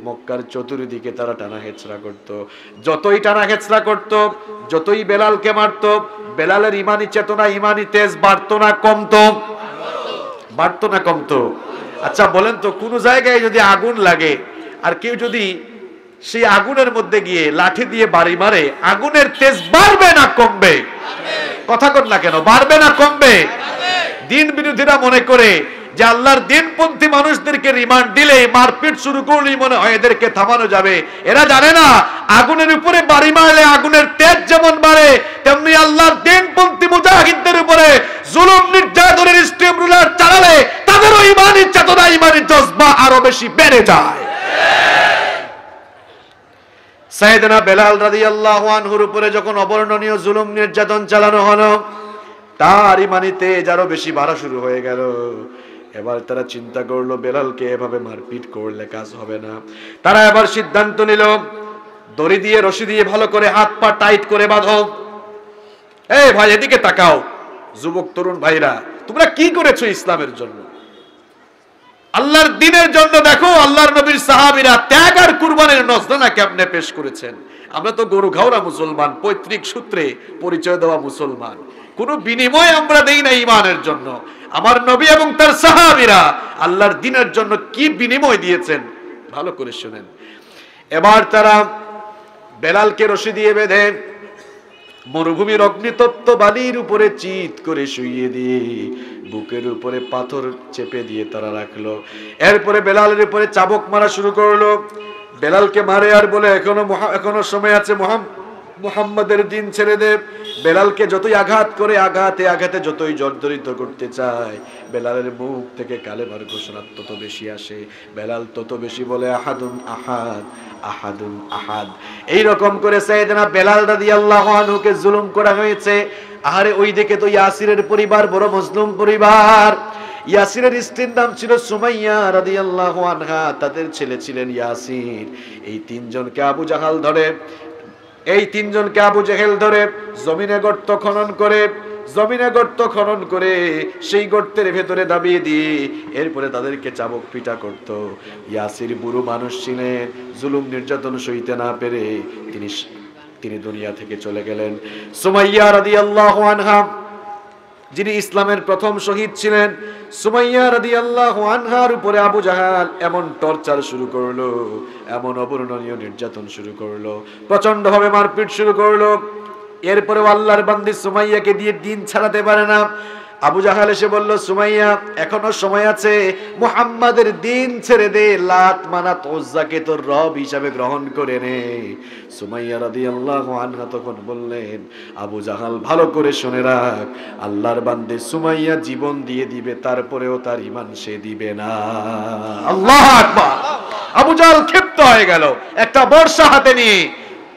মক্কার চতুর্দিকে তারা টানা হেচড়া করত। যতই টানা হেচড়া করত, যতই বেলালকে মারত, বেলালের ইমানি চেতনা, ইমানি তেজ বাড়তো না কমতো? বাড়তো না কমতো? আচ্ছা বলেন তো, কোন জায়গায় যদি আগুন লাগে আর কেউ যদি সেই আগুনের মধ্যে গিয়ে লাঠি দিয়ে বাড়ি মারে, আগুনের তেজ বাড়বে না কমবে? কথা কর না কেন, বাড়বে না কমবে? দিন বিরোধীরা মনে করে যে আল্লাহর দিনপন্থী মানুষদেরকে রিমান্ড দিলে, মারপিট শুরু করলেই মনে হয় এদেরকে থামানো যাবে। এরা জানে না আগুনের উপরে বাড়ি মারলে আগুনের তেজ যেমন বাড়ে, তেমনি আল্লাহর দিনপন্থী মুজাহিদদের উপরে জুলুম নির্যাতনের স্টিম রুলার চালালে তাদেরও ইমানি চেতনা, ইমানি জজবা আরো বেশি বেড়ে যায়। সাইয়েদনা বেলাল রাদিয়াল্লাহু আনহুর উপরে যখন অবর্ণনীয় জুলুম নির্যাতন চালানো হলো, তার ইমানি তেজ আরো বেশি বাড়া শুরু হয়ে গেল। এবার তারা চিন্তা করলো বেলালকে এভাবে মারপিট করলে কাজ হবে না। তারা এবার সিদ্ধান্ত নিল, দড়ি দিয়ে রশি দিয়ে ভালো করে হাত পা টাইট করে বাঁধো। এই ভাই এদিকে তাকাও, যুবক তরুণ ভাইরা, তোমরা কি করেছো ইসলামের জন্য? আল্লাহর দ্বীনের জন্য দেখো আল্লাহর নবীর সাহাবীরা ত্যাগ আর কুরবানির নজরানা কেমনে পেশ করেছেন। আমরা তো গরু খাওয়া মুসলমান, পৈতৃক সূত্রে পরিচয় দেওয়া মুসলমান, কোনো বিনিময় আমরা দেই না ঈমানের জন্য। আমার নবী এবং তার সাহাবীরা আল্লাহর দ্বীনের জন্য কি বিনিময় দিয়েছেন ভালো করে শুনেন। এবার তারা বেলালকে রশি দিয়ে বেঁধে মরুভূমির অগ্নিতপ্ত বালির উপরে চিৎ করে শুইয়ে দিয়ে বুকের উপরে পাথর চেপে দিয়ে তারা রাখলো। এরপরে বেলালের উপরে চাবুক মারা শুরু করলো। বেলালকে মারে আর বলে এখনো সময় আছে, মুহাম্মাদের দিন ছেড়ে দে। বেলালকে যতই আঘাত করে আঘাতে আঘাতে যতই জর্জরিত করতে চায়, বেলালের মুখ থেকে কালেমার ঘোষণা তত বেশি আসে। বেলাল তত বেশি বলে আহাদুন আহাদ, আহাদুন আহাদ। এইরকম করে সাইয়েদনা বেলাল রাদিয়াল্লাহু আনহুকে জুলুম করা হয়েছে। আরে ওই দিকে তো ইয়াসিরের পরিবার বড় মজলুম পরিবার। ইয়াসিরের স্ত্রীর নাম ছিল সুমাইয়া রাদিয়াল্লাহু আনহা, তাদের ছেলে ছিলেন ইয়াসির। এই তিনজনকে আবু জাহাল ধরে, এই তিনজনকে আবু জেহেল ধরে জমিনে গর্ত খনন করে সেই গর্তের ভেতরে দাবিয়ে দিয়ে এরপরে তাদেরকে চাবুক পিটা করত। ইয়াসির বুড়ো মানুষ ছিলেন, জুলুম নির্যাতন সইতে না পেরে তিনি দুনিয়া থেকে চলে গেলেন। সুমাইয়া রাদিয়াল্লাহু আনহা, যিনি ইসলামের প্রথম শহীদ ছিলেন, সুমাইয়া রাদিয়াল্লাহু আনহার উপরে আবু জাহাল এমন টর্চার শুরু করলো, এমন অবর্ণনীয় নির্যাতন শুরু করলো, প্রচন্ড ভাবে মারপিট শুরু করলো। এরপরে আল্লাহর বান্দি সুমাইয়াকে দিয়ে দিন ছাড়াতে পারে না। আবু জাহাল এসে বলল, সুমাইয়া এখনো সময় আছে, মুহাম্মাদের দিন ছেড়ে দে, লাত মানাত উজ্জাকে তোর রব হিসাবে গ্রহণ করে নে। সুমাইয়া রাদিয়াল্লাহু আনহা তখন বললেন, আবু জাহাল ভালো করে শুনে রাখ, আল্লাহর বান্দে সুমাইয়া জীবন দিয়ে দিবে, তারপরেও তার ঈমান সে দিবে না। আল্লাহু আকবার। আবু জাহাল ক্ষিপ্ত হয়ে গেল, একটা বর্শা হাতে নিয়ে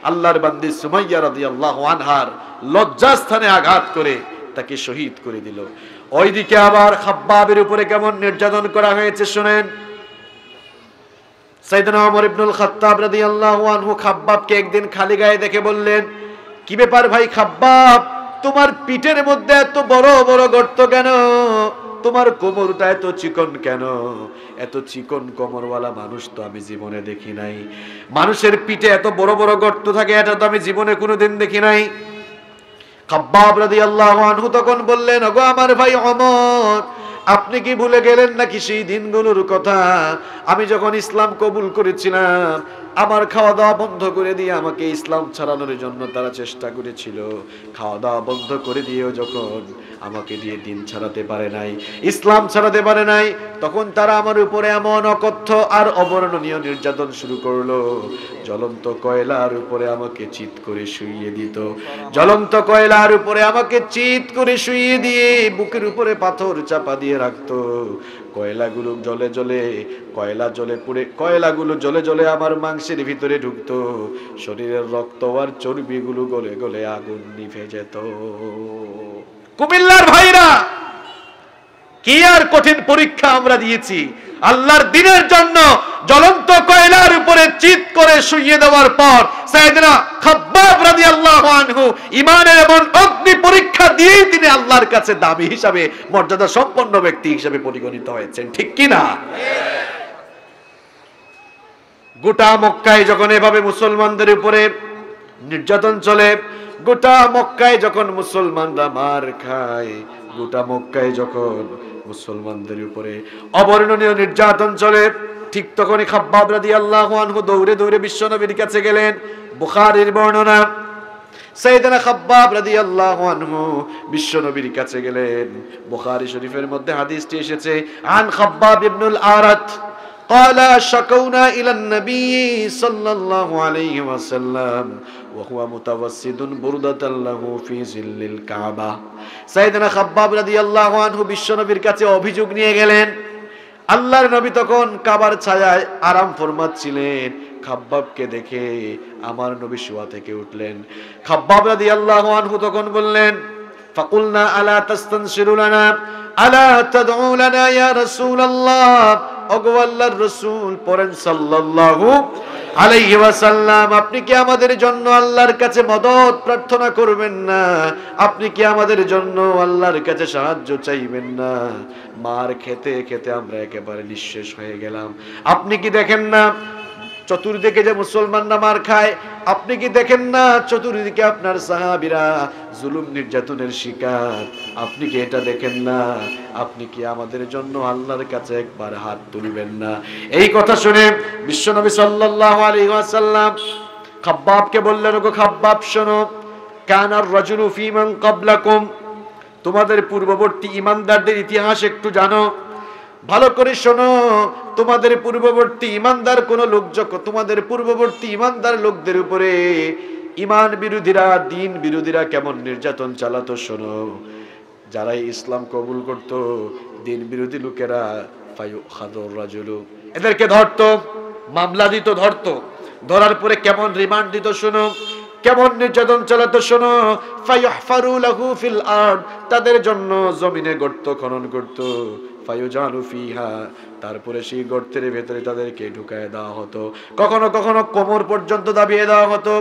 আল্লাহর বান্দি সুমাইয়া রাদিয়াল্লাহু আনহার লজ্জাস্থানে আঘাত করে তাকে শহীদ করে দিল। ওইদিকে আবার খাব্বাবের উপরে কেমন নির্যাতন করা হয়েছে শুনেন। সাইয়েদনা ওমর ইবনুল খাত্তাব রাদিয়াল্লাহু আনহু খাব্বাবকে একদিন খালি গায়ে দেখে বললেন, কি ব্যাপার ভাই খাব্বাব, তোমার পিঠের মধ্যে এত বড় বড় গর্ত কেন? তোমার কোমরটা এত চিকন কেন? এত চিকন কোমরওয়ালা মানুষ তো আমি জীবনে দেখি নাই। মানুষের পিঠে এত বড় বড় গর্ত থাকে, এটা তো আমি জীবনে কোনোদিন দেখি নাই। খাব্বাব রাদিয়াল্লাহু আনহু তখন বললেন, ওগো আমার ভাই ওমর, আপনি কি ভুলে গেলেন নাকি সেই দিনগুলোর কথা? আমি যখন ইসলাম কবুল করেছিলাম, আমার খাওয়া দাওয়া বন্ধ করে দিয়ে আমাকে ইসলাম ছাড়ানোর জন্য তারা চেষ্টা করেছিল। খাওয়া দাওয়া বন্ধ করে দিয়েও যখন আমাকে দিয়ে দিন ছাড়াতে পারে নাই, ইসলাম ছাড়াতে পারে নাই, তখন তারা আমার উপরে এমন অকথ্য আর অবর্ণনীয় নির্যাতন শুরু করলো। জ্বলন্ত কয়লার উপরে আমাকে চিৎ করে শুইয়ে দিত, জ্বলন্ত কয়লার উপরে আমাকে চিৎ করে শুইয়ে দিয়ে বুকের উপরে পাথর চাপা দিয়ে রাখতো। কয়লাগুলো জ্বলে জ্বলে, কয়লা জ্বলে পুড়ে, কয়লাগুলো জ্বলে জ্বলে আমার মাংসের ভিতরে ঢুকতো, শরীরের রক্ত আর চর্বিগুলো গলে গলে আগুন নিভে যেত। কুমিল্লার ভাইরা, কি আর কঠিন পরীক্ষা আমরা দিয়েছি আল্লাহর দ্বীনের জন্য। জ্বলন্ত কয়লার উপরে চিৎ করে শুইয়ে দেওয়ার পর সাইয়েদনা খাব্বাব রাদিয়াল্লাহু আনহু ঈমানের এমন অগ্নি পরীক্ষা দিয়েই তিনি আল্লাহর কাছে দামি হিসাবে, মর্যাদা সম্পন্ন ব্যক্তি হিসাবে পরিগণিত হয়েছেন, ঠিক কি না? গোটা মক্কায় যখন এভাবে মুসলমানদের উপরে নির্যাতন চলে, গোটা মক্কায় যখন মুসলমানরা মার খায়, গোটা মক্কায় যখন মুসলমানদের উপরে অবর্ণনীয় নির্যাতন চলে, ঠিক তখনই খাব্বাব রাদিয়াল্লাহু আনহু দৌড়ে দৌড়ে বিশ্বনবীর কাছে গেলেন। বুখারীর বর্ণনা, সাইয়েদনা খাব্বাব রাদিয়াল্লাহু আনহু বিশ্বনবীর কাছে গেলেন। বুখারী শরীফের মধ্যে হাদিসটি এসেছে, আন খাব্বাব ইবনুল আরাত قال شكونا إلى النبي صلى الله عليه وسلم وهو متوسد بردة له في ظل الكعبة। সাইয়েদনা খাব্বাব রাদিয়াল্লাহু আনহু বিশ্বনবীর কাছে অভিযোগ নিয়ে গেলেন। আল্লাহর নবী তখন কাবার ছায়ায় আরাম ফরমাচ্ছিলেন। খাব্বাবকে দেখে আমার নবী শোয়া থেকে উঠলেন। খাব্বাব রাদিয়াল্লাহু আনহু তখন বললেন, ফাকুলনা আলা তাস্তানশিরু লানা আলা তাদউ লানা ইয়া রাসূলুল্লাহ, ওগো আল্লাহর রাসূল, পড়েন সাল্লাল্লাহু আলাইহি ওয়াসাল্লাম, আপনি কি আমাদের জন্য আল্লাহর কাছে মদদ প্রার্থনা করবেন না? আপনি কি আমাদের জন্য আল্লাহর কাছে সাহায্য চাইবেন না? মার খেতে খেতে আমরা একেবারে নিঃশেষ হয়ে গেলাম। আপনি কি দেখেন না চতুর্দিকে যে মুসলমানরা মার খায়? আপনি কি দেখেন না চতুর্দিকে আপনার সাহাবীরা জুলুম নির্যাতনের শিকার? আপনি কি এটা দেখেন না? আপনি কি আমাদের জন্য আল্লাহর কাছে একবার হাত তুলবেন না? এই কথা শুনে বিশ্বনবী সাল্লাল্লাহু আলাইহি ওয়াসাল্লাম খাব্বাবকে বললেন, ওগো খাব্বাব শোনো, কানার রাজুলু ফী মান ক্বাবলাকুম, তোমাদের পূর্ববর্তী ঈমানদারদের ইতিহাস একটু জানো, ভালো করে শোনো। তোমাদের পূর্ববর্তী ঈমানদার কোন লোক যখন তোমাদের পূর্ববর্তী ঈমানদার লোকদের উপরে ঈমান বিরোধীরা, দ্বীন বিরোধীরা কেমন নির্যাতন চালাতো শোনো। যারা ইসলাম কবুল করত, দ্বীন বিরোধী লোকেরা ফায়ুখাযুর রাজুলু, এদেরকে ধরতো, মামলা দিত, ধরার পরে কেমন রিমান্ড দিত শোনো, কেমন নির্যাতন চালাতো শোনো। ফায়ুহফারু লাহু ফিল আরদ, তাদের জন্য জমিনে গর্ত খনন করত। ফায়ুজালু ফিহা, তারপরে সেই গর্তের ভেতরে তাদেরকে ঢুকায় দেওয়া হতো, কখনো কখনো কোমর পর্যন্ত দাবিয়ে দেওয়া হতো।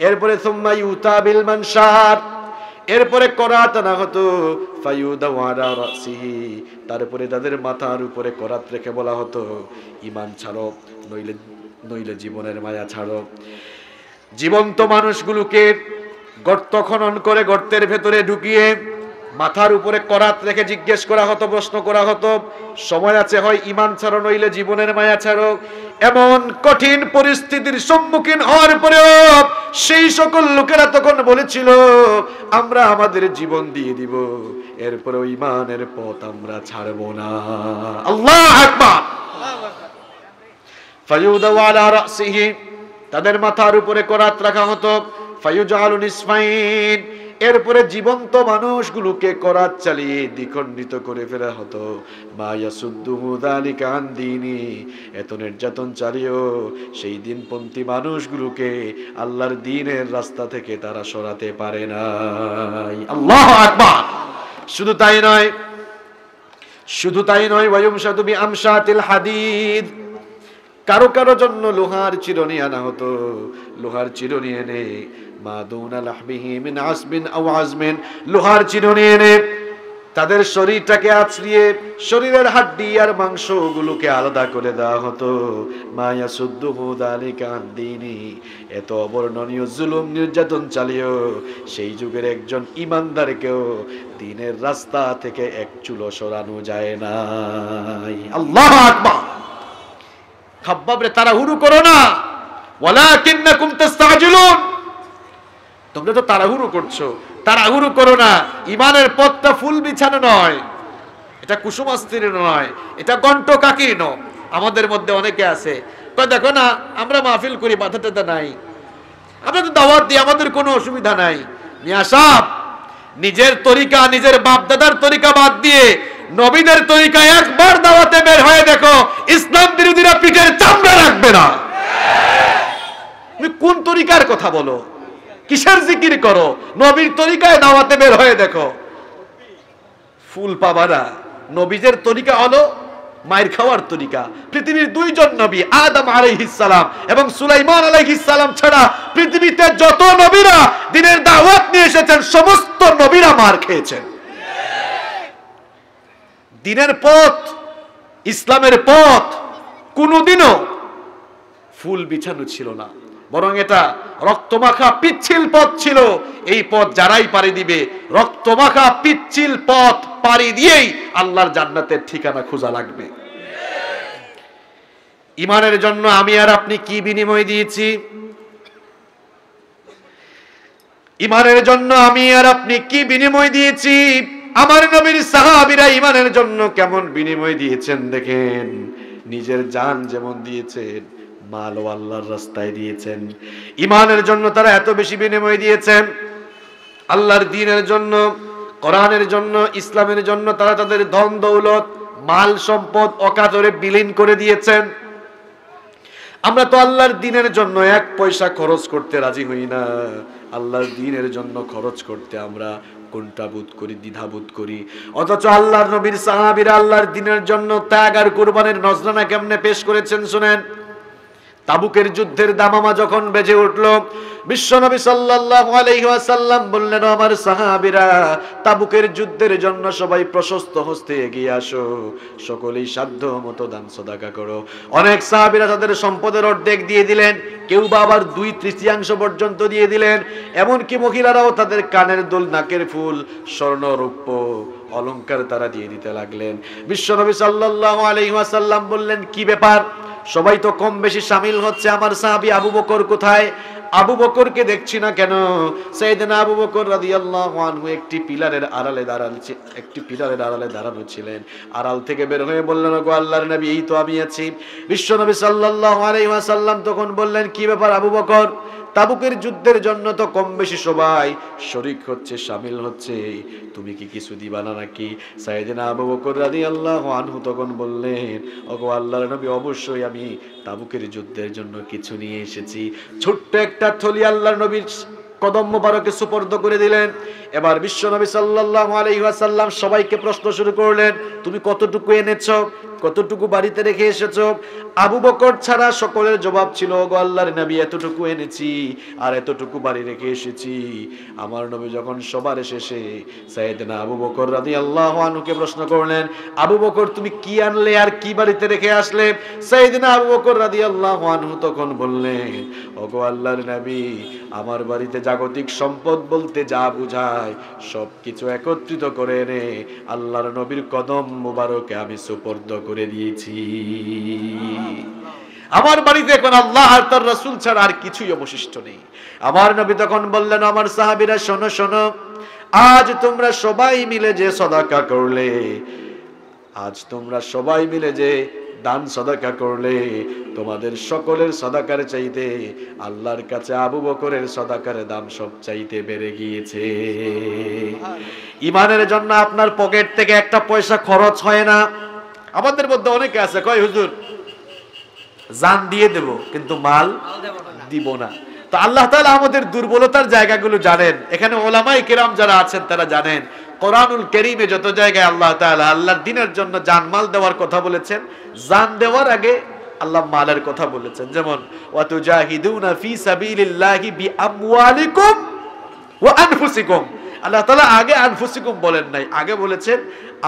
এরপরে সুম্মা ইউতা বিল মানশার, এরপরে করাত আনা হতো। ফায়ুদাউ আলা রাসিহি, তারপরে তাদের মাথার উপরে করাত রেখে বলা হতো, ঈমান ছাড়ো, নইলে জীবনের মায়া ছাড়ো। জীবন্ত মানুষগুলোকে গর্ত খনন করে গর্তের ভেতরে ঢুকিয়ে মাথার উপরে করাত রেখে জিজ্ঞেস করা হতো, প্রশ্ন করা হতো, সময় আছে, হয় ঈমান ছাড়ো নইলে জীবনের মায়া ছাড়ো। এমন কঠিন পরিস্থিতির সম্মুখীন হওয়ার পরেও সেই সকল লোকেরা তখন বলেছিল, আমরা আমাদের জীবন দিয়ে দিব, এরপরেও ঈমানের পথ আমরা ছাড়বো না। আল্লাহু আকবার। ফায়ুদাউ আলা রাসিহি, তাদের মাথার উপরে করাত রাখা হতো। ফায়ুজালু নিসফাইন, এরপরে জীবন্ত মানুষগুলোকে করাত চালিয়ে দ্বিখণ্ডিত করে ফেলা হতো। মা ইয়াসুদ্দুহু যালিকা আন দীনি, এত নির্যাতন চালিয়েও সেই দিনপন্থী মানুষগুলোকে আল্লাহর দ্বীনের রাস্তা থেকে তারা সরাতে পারে নাই। আল্লাহু আকবার। শুধু তাই নয়, ওয়ায়ুমশাতু বিআমশাতিল হাদিদ, কারো কারো জন্য লোহার চিরুনি আনা হতো। লোহার চিরুনি এনে মা দুনা লাহমিহি মিন আসবিন আও আজমিন, লোহার চিরুনি এনে তাদের শরীরটাকে আছড়িয়ে শরীরের হাড্ডি আর মাংসগুলোকে আলাদা করে দেওয়া হতো। মা ইয়াসুদ্দুহু যালিকা আন দীনি, এত অবর্ণনীয় জুলুম নির্যাতন চালিয়েও সেই যুগের একজন ঈমানদারকেও দ্বীনের রাস্তা থেকে এক চুলো সরানো যায় নাই। আল্লাহু আকবার। খাব্বাব রে, তাড়াহুড়ো করো না, ওয়ালাকিন্নাকুম তাস্তাজিলুন, তোমরা তো তাড়াহুড়ো করছো, তাড়াহুড়ো করো না। ঈমানের পথটা ফুল বিছানো নয়, এটা কুসুমাস্ত্রী নয়, এটা গন্টকাকীর্ণ। আমাদের মধ্যে অনেকে আছে, কয় দেখো না আমরা মাহফিল করি, বাধা টাধা নাই, আমরা তো দাওয়াত দিই, আমাদের কোনো অসুবিধা নাই। মিয়া সাহেব, নিজের তরিকা, নিজের বাপ দাদার তরিকা বাদ দিয়ে নবীদের তরিকা একবার দাওয়াতে বের হয়ে দেখো, ইসলাম বিরোধীরা পিঠের চামড়া রাখবে না। তুমি কোন তরিকার কথা বলো, কিসের জিকির করো? নবীর তরিকায় দাওয়াতে বের হয়ে দেখো, ফুল পাবা না। নবীদের তরিকা হলো মায়ের খাওয়ার তরিকা। পৃথিবীর দুইজন নবী, আদম আলাইহিস সালাম এবং সুলাইমান আলাইহিস সালাম ছাড়া পৃথিবীতে যত নবীরা দ্বীনের দাওয়াত নিয়ে এসেছেন, সমস্ত নবীরা মার খেয়েছেন। দ্বীনের পথ, ইসলামের পথ কোনোদিনও ফুল বিছানো ছিল না, বরং এটা রক্তমাখা পিচ্ছিল পথ ছিল। এই পথ যারাই পাড়ি দিবে, রক্তমাখা পিচ্ছিল পথ পাড়ি দিয়েই আল্লাহর জান্নাতের ঠিকানা খোঁজা লাগবে। ঈমানের জন্য আমি আর আপনি কি বিনিময় দিয়েছি? ঈমানের জন্য আমি আর আপনি কি বিনিময় দিয়েছি? আমার নবীর সাহাবীরা ঈমানের জন্য কেমন বিনিময় দিয়েছেন দেখেন। নিজের জান যেমন দিয়েছেন, মালও আল্লাহর রাস্তায় দিয়েছেন। ঈমানের জন্য তারা এত বেশি বিনিময় দিয়েছেন। আল্লাহর দ্বীনের জন্য, কোরআনের জন্য, ইসলামের জন্য তারা তাদের ধন দৌলত, মাল সম্পদ অকাতরে বিলীন করে দিয়েছেন। আমরা তো আল্লাহর দ্বীনের জন্য এক পয়সা খরচ করতে রাজি হই না। আল্লাহর দ্বীনের জন্য খরচ করতে আমরা কুণ্ঠাবোধ করি, দ্বিধাবোধ করি। অথচ আল্লাহর নবীর সাহাবীরা আল্লাহর দ্বীনের জন্য ত্যাগ আর কুরবানির নজরানা কেমনে পেশ করেছেন শুনেন। তাবুকের যুদ্ধের দামামা যখন বেজে উঠল, বিশ্বনবী সাল্লাল্লাহু আলাইহি ওয়াসাল্লাম বললেন, আমার সাহাবীরা, তাবুকের যুদ্ধের জন্য সবাই প্রশস্ত হস্তে এগিয়ে আসো, সকলেই সাধ্য মতো দান সদাকা করো। অনেক সাহাবীরা তাদের সম্পদের অর্ধেক দিয়ে দিলেন, কেউ বা আবার 2/3 পর্যন্ত দিয়ে দিলেন। এমনকি মহিলারাও তাদের কানের দুল, নাকের ফুল, স্বর্ণ রৌপ্য অলংকার তারা দিয়ে দিতে লাগলেন। বিশ্বনবী সাল্লাল্লাহু আলাইহি ওয়াসাল্লাম বললেন, কি ব্যাপার, সবাই তো কম বেশি শামিল হচ্ছে, আমার সাহাবী আবু বকর কোথায়? আবু বকরকে দেখছি না কেন? সাইয়েদনা আবু বকর রাদিয়াল্লাহু আনহু একটি পিলারের আড়ালে দাঁড়ানো ছিলেন। আড়াল থেকে বের হয়ে বললেন, ওগো আল্লাহর নবী, এই তো আমি আছি। বিশ্বনবী সাল্লাল্লাহু আলাইহি ওয়াসাল্লাম তখন বললেন, কি ব্যাপার আবু বকর? তাবুকের যুদ্ধের জন্য তো কম বেশি সবাই শরীক হচ্ছে, শামিল হচ্ছে, তুমি কি কিছু দিবা না নাকি? সাইয়েদনা আবু বকর রাদিয়াল্লাহু আনহু তখন বললেন, ওগো আল্লাহর নবী, অবশ্যই আমি তাবুকের যুদ্ধের জন্য কিছু নিয়ে এসেছি। ছোট্ট একটা থলি আল্লাহর নবীর কদম মোবারকে সুপর্দ করে দিলেন। এবার বিশ্বনবী সাল্লাল্লাহু আলাইহি ওয়াসাল্লাম সবাইকে প্রশ্ন শুরু করলেন, তুমি কতটুকু এনেছো, কতটুকু বাড়িতে রেখে এসেছো? আবু বকর ছাড়া সকলের জবাব ছিল, ওগো আল্লাহর নবী, এতটুকু এনেছি আর এতটুকু বাড়ি রেখে এসেছি। আমার নবী যখন সবার শেষে সাইয়েদনা আবু বকর রাদিয়াল্লাহু আনহুকে প্রশ্ন করলেন, আবু বকর, তুমি কি আনলে আর কি বাড়িতে রেখে আসলে? সাইয়েদনা আবু বকর রাদিয়াল্লাহু আনহু তখন বললেন, ওগো আল্লাহর নবী, আমার বাড়িতে জাগতিক সম্পদ বলতে যা বুঝায় সবকিছু একত্রিত করে এনে আল্লাহর নবীর কদম মোবারকে আমি সুপর্দ করে দিয়েছি। আমার বাড়িতে এখন আল্লাহ আর তার রাসূল ছাড়া আর কিছুই অবশিষ্ট নেই। আমার নবী তখন বললেন, আমার সাহাবীরা, শোনো শোনো, আজ তোমরা সবাই মিলে যে সদাকা করলে, আজ তোমরা সবাই মিলে যে দান সদাকা করলে, তোমাদের সকলের সদাকার চাইতে আল্লাহর কাছে আবু বকরের সদাকার দাম সব চাইতে বেড়ে গিয়েছে। ইমানের জন্য আপনার পকেট থেকে একটা পয়সা খরচ হয় না। আমাদের মধ্যে অনেকে আছে, কয় হুজুর জান দিয়ে দেব কিন্তু মাল দিব না। তো আল্লাহ তাআলা আমাদের দুর্বলতার জায়গাগুলো জানেন। এখানে ওলামায়ে কেরাম যারা আছেন তারা জানেন, কোরআনুল কারীমে যত জায়গায় আল্লাহ তাআলা আল্লাহর দ্বীনের জন্য জানমাল দেওয়ার কথা বলেছেন, জান দেওয়ার আগে আল্লাহ মালের কথা বলেছেন। যেমন ওয়াতুজাহিদুনা ফি সাবিলিল্লাহি বিআমওয়ালিকুম ওয়া আনফুসিকুম। আল্লাহ তাআলা আগে আনফুসিকুম বলেন নাই, আগে বলেছেন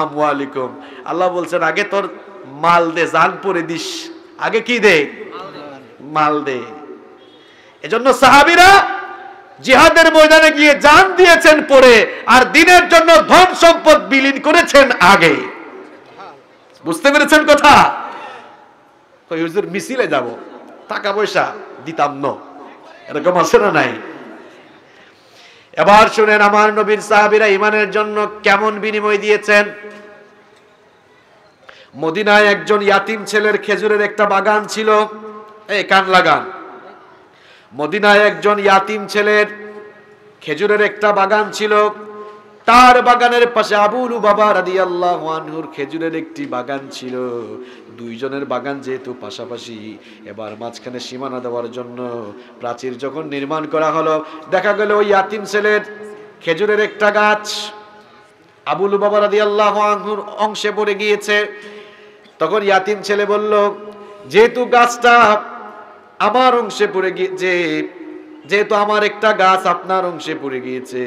আমওয়ালিকুম। আল্লাহ বলছেন, আগে তোর মাল দে, জান পরে দিস, আগে কি দে? মাল দে। এজন্য সাহাবীরা জিহাদের ময়দানে গিয়ে জান দিয়েছেন পরে, আর দ্বীনের জন্য ধন সম্পদ বিলীন করেছেন আগে। বুঝতে পেরেছেন কথা? কই হুজুর মিছিলে যাব, টাকা পয়সা দিতাম না, এরকম আছে না নাই? এবার শুনেন, আমার নবীর সাহাবীরা ইমানের জন্য কেমন বিনিময় দিয়েছেন। মদিনায় একজন ইয়াতিম ছেলের খেজুরের একটা বাগান ছিল। এই কান লাগান, মদিনায় একজন ইয়াতিম ছেলের খেজুরের একটা বাগান ছিল। তার বাগানের পাশে আবু লুবাবা রাদিয়াল্লাহু আনহুর খেজুরের একটি বাগান ছিল। দুইজনের বাগান যেহেতু পাশাপাশি, এবার মাঝখানে সীমানা দেওয়ার জন্য প্রাচীর যখন নির্মাণ করা হলো, দেখা গেল ওই ইয়াতিম ছেলের খেজুরের একটা গাছ আবু লুবাবা রাদিয়াল্লাহু আনহুর অংশে পড়ে গিয়েছে। তখন ইয়াতিম ছেলে বলল, যেহেতু গাছটা আমার অংশে পড়ে গিয়েছে, যেহেতু আমার একটা গাছ আপনার অংশে পড়ে গিয়েছে,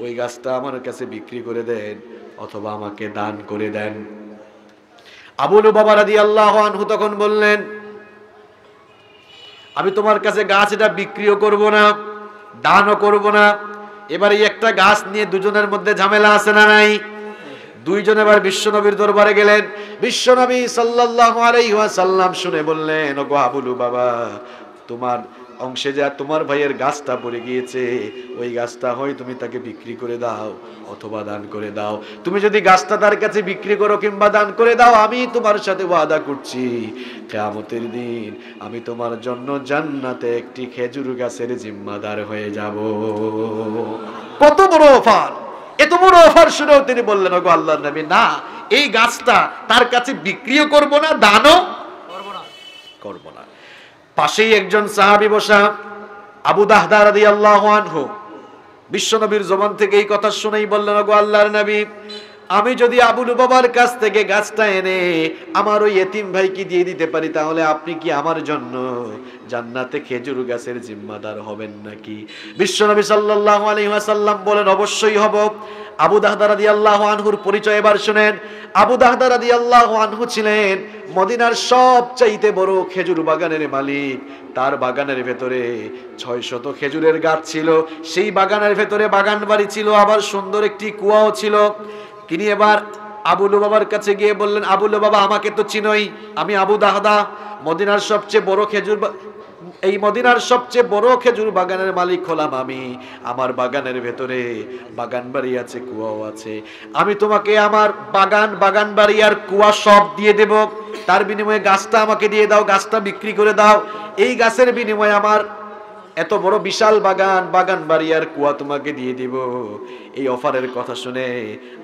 ওই গাছটা আমার কাছে বিক্রি করে দেন অথবা আমাকে দান করে দেন। আবু লুবাবা রাদিয়াল্লাহু আনহু তখন বললেন, আমি তোমার কাছে গাছ এটা বিক্রিও করব না, দানও করব না। এবার এই একটা গাছ নিয়ে দুজনের মধ্যে ঝামেলা আছে না নাই? দুইজন এবার বিশ্বনবীর দরবারে গেলেন। বিশ্বনবী সাল্লাল্লাহু আলাইহি ওয়াসাল্লাম শুনে বললেন, ওগো আবু লুবাবা, তোমার অংশে যা তোমার ভাইয়ের গাছটা পড়ে গিয়েছে, ওই গাছটা হয় তুমি তাকে বিক্রি করে দাও অথবা দান করে দাও। তুমি যদি গাছটা তার কাছে বিক্রি করো কিংবা দান করে দাও, আমি তোমার সাথে ওয়াদা করছি কিয়ামতের দিন আমি তোমার জন্য জান্নাতে একটি খেজুর গাছের জিম্মাদার হয়ে যাব। কত বড় অফার! এত বড় অফার শুনেও তিনি বললেন, ওগো আল্লাহর নবী, না, এই গাছটা তার কাছে বিক্রিও করব না, দানও করব না। পাশেই একজন সাহাবী বসা, আবু দাহদা রাদিয়াল্লাহু আনহু, বিশ্বনবীর জবান থেকে এই কথা শুনেই বললেন, ওগো আল্লাহর নবী, আমি যদি আবু লুবাবার কাছ থেকে গাছটা এনে আমার ওই এতিম ভাইকে দিয়ে দিতে পারি, তাহলে আপনি কি আমার জন্য জান্নাতে খেজুর গাছের জিম্মাদার হবেন নাকি? বিশ্বনবী সাল্লাল্লাহু আলাইহি ওয়াসাল্লাম বলেন, অবশ্যই হব। আবু দাহদা রাদিয়াল্লাহু আনহুর পরিচয় এবার শুনেন। আবু দাহদা রাদিয়াল্লাহু আনহু ছিলেন মদিনার সবচাইতে বড় খেজুর বাগানের মালিক। তার বাগানের ভেতরে 600 খেজুরের গাছ ছিল। সেই বাগানের ভেতরে বাগান বাড়ি ছিল, আবার সুন্দর একটি কুয়াও ছিল। তিনি এবার আবু লুবাবার কাছে গিয়ে বললেন, আবু লুবাবা, আমাকে তো চিনোই, আমি আবু দাহদা, মদিনার সবচেয়ে বড় খেজুর বাগানের মালিক হলাম আমি। আমার বাগানের ভেতরে বাগান বাড়ি আছে, কুয়াও আছে। আমি তোমাকে আমার বাগান বাড়ি আর কুয়া সব দিয়ে দেব। তার বিনিময়ে গাছটা আমাকে দিয়ে দাও, গাছটা বিক্রি করে দাও। এই গাছের বিনিময়ে আমার এত বড় বিশাল বাগান বাড়ি আর কুয়া তোমাকে দিয়ে দিব। এই অফারের কথা শুনে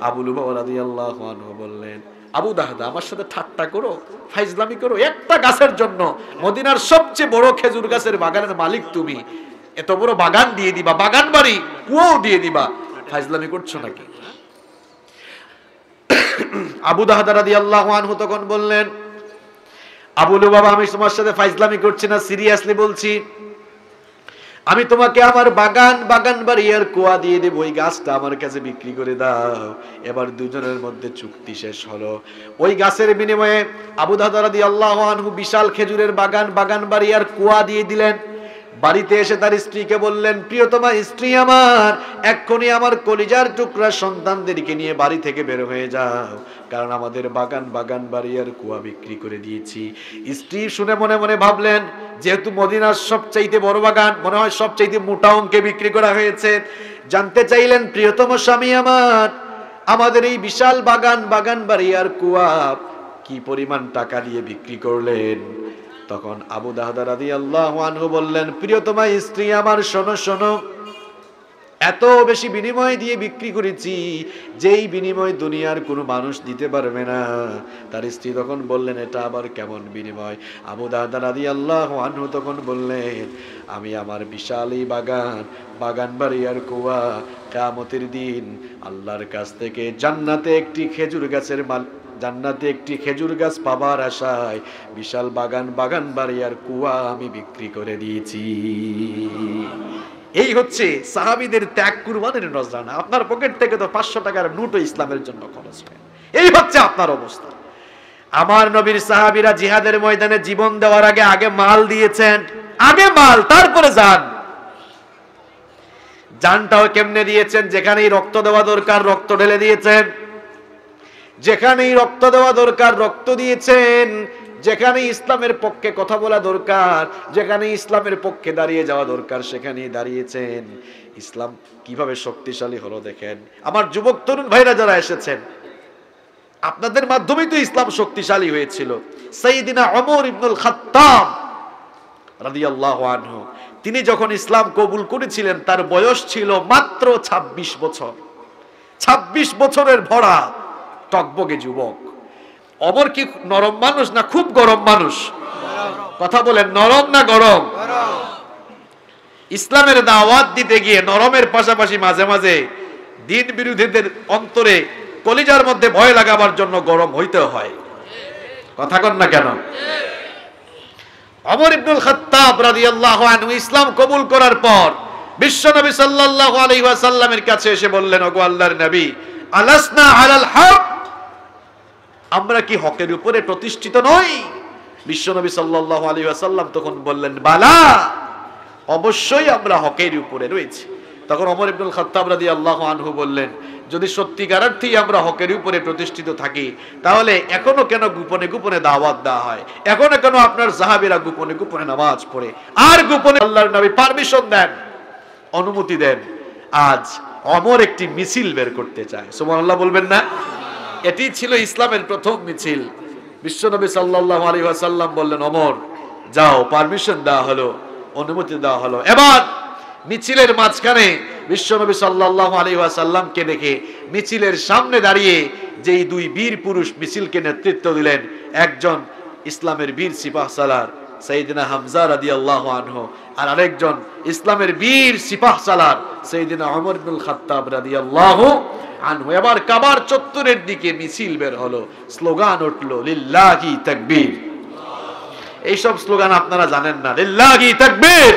আবু লুবাবা রাদিয়াল্লাহু আনহু বললেন, আবু দাহদা, আমার সাথে ঠাট্টা করো, ফাইজলামি করো? একটা গাছের জন্য মদিনার সবচেয়ে বড় খেজুর গাছের বাগানের মালিক তুমি, এত বড় বাগান দিয়ে দিবা, বাগান বাড়ি কুয়াও দিয়ে দিবা, ফাইজলামি করছো নাকি? আবু দাহদা রাদিয়াল্লাহু আনহু তখন বললেন, আবু লুবাবা, আমি তোমার সাথে ফাইজলামি করছি না, সিরিয়াসলি বলছি। আমি তোমাকে আমার বাগান বাড়ি আর কুয়া দিয়ে দেব, ওই গাছটা আমার কাছে বিক্রি করে দাও। এবার দুজনের মধ্যে চুক্তি শেষ হলো। ওই গাছের বিনিময়ে আবু দাহদা রাদিয়াল্লাহু আনহু বিশাল খেজুরের বাগান বাড়ি আর কুয়া দিয়ে দিলেন। বাড়িতে এসে তার স্ত্রীকে বললেন, প্রিয়তমা স্ত্রী আমার, এক্ষুনি আমার কলিজার টুকরা সন্তানদেরকে নিয়ে বাড়ি থেকে বের হয়ে যাও, কারণ আমাদের বাগান বাড়ি আর কুয়া বিক্রি করে দিয়েছি। স্ত্রী শুনে মনে মনে ভাবলেন, যেহেতু মদিনার সবচাইতে বড় বাগান, মনে হয় সবচাইতে মোটা অঙ্কে বিক্রি করা হয়েছে। জানতে চাইলেন, প্রিয়তম স্বামী আমার, আমাদের এই বিশাল বাগান বাড়ি আর কুয়া কি পরিমাণ টাকা দিয়ে বিক্রি করলেন? তখন আবু দাহদা রাদিয়াল্লাহু আনহু বললেন, প্রিয়তমা স্ত্রী আমার, শোনো, এত বেশি বিনিময় দিয়ে বিক্রি করেছি, যেই বিনিময় দুনিয়ার কোনো মানুষ দিতে পারবে না। তার স্ত্রী তখন বললেন, এটা আবার কেমন বিনিময়? আবু দাহদা রাদিয়াল্লাহু আনহু তখন বললেন, আমি আমার বিশাল এই বাগান বাড়ি আর কুয়া কিয়ামতের দিন আল্লাহর কাছ থেকে জান্নাতে একটি খেজুর গাছ পাবার আশায় বিশাল বাগান বাড়ি আর কুয়া আমি বিক্রি করে দিয়েছি। এই হচ্ছে সাহাবীদের ত্যাগ কুরবানির নজরানা। আপনার পকেট থেকে তো 500 টাকার নোটও ইসলামের জন্য খরচ হয়। এই হচ্ছে আপনার অবস্থা। আমার নবীর সাহাবীরা জিহাদের ময়দানে জীবন দেওয়ার আগে মাল দিয়েছেন, আগে মাল, তারপরে জানটাও কেমনে দিয়েছেন? যেখানেই রক্ত দেওয়া দরকার রক্ত ঢেলে দিয়েছেন, যেখানেই রক্ত দেওয়া দরকার রক্ত দিয়েছেন, যেখানে ইসলামের পক্ষে কথা বলা দরকার, যেখানে ইসলামের পক্ষে দাঁড়িয়ে যাওয়া দরকার সেখানেই দাঁড়িয়েছেন। ইসলাম কিভাবে শক্তিশালী হলো দেখেন। আমার যুবক তরুণ ভাইরা যারা এসেছেন, আপনাদের মাধ্যমেই তো ইসলাম শক্তিশালী হয়েছিল। সাইয়্যিদিনা ওমর ইবনুল খাত্তাব রাদিয়াল্লাহু আনহু, তিনি যখন ইসলাম কবুল করেছিলেন তার বয়স ছিল মাত্র 26 বছর। 26 বছরের ভরা টকবগে যুবক। ওমর কি নরম মানুষ না খুব গরম মানুষ? কথা বলেন, নরম না গরম? ইসলামের দাওয়াত দিতে গিয়ে নরমের পাশাপাশি মাঝে মাঝে দিন বিরোধীদের অন্তরে কলিজার মধ্যে ভয় লাগাবার জন্য গরম হইতে হয়। কথা কন না কেন? ওমর ইবনুল খাত্তাব রাদিয়াল্লাহু আনহু ইসলাম কবুল করার পর বিশ্বনবী সাল্লাল্লাহু আলাইহি ওয়াসাল্লামের কাছে এসে বললেন, ওগো আল্লাহর নবী, আলাসনা আলাল হক, আমরা কি হকের উপরে প্রতিষ্ঠিত নই? বিশ্বনবী সাল্লাল্লাহু আলাইহি ওয়াসাল্লাম তখন বললেন, বালা, অবশ্যই আমরা হকের উপরে রয়েছি। তখন ওমর ইবনুল খাত্তাব রাদিয়াল্লাহু আনহু বললেন, যদি সত্যিকার অর্থেই আমরা হকের উপরে প্রতিষ্ঠিত থাকি, তাহলে এখনো কেন গোপনে গোপনে দাওয়াত দেওয়া হয়? এখনো কেন আপনার সাহাবীরা গোপনে গোপনে নামাজ পড়ে আর গোপনে আল্লাহর নবী পারমিশন দেন, অনুমতি দেন? আজ ওমর একটি মিছিল বের করতে চায়। সুবহানাল্লাহ বলবেন না? এটি ছিল ইসলামের প্রথম মিছিল। বিশ্বনবী সাল্লাল্লাহু আলাইহি ওয়াসাল্লাম বললেন, ওমর যাও, পারমিশন দেওয়া হলো, অনুমতি দেওয়া হলো। এবার মিছিলের মাঝখানে বিশ্বনবী সাল্লাল্লাহু আলাইহি ওয়াসাল্লামকে দেখে মিছিলের সামনে দাঁড়িয়ে যেই দুই বীর পুরুষ মিছিলকে নেতৃত্ব দিলেন, একজন ইসলামের বীর সিপাহসালার সাইয়েদিনা হামজা রাদিয়াল্লাহু আনহু, আর আরেকজন ইসলামের বীর সিপাহ সালার সাইয়েদিনা ওমর ইবনুল খাত্তাব রাদিয়াল্লাহু আনহু। এবার কাবার চত্বরের দিকে মিছিল বের হলো, স্লোগান উঠলো লিল্লাহি তাকবীর। এইসব স্লোগান আপনারা জানেন না। লিল্লাহি তাকবীর,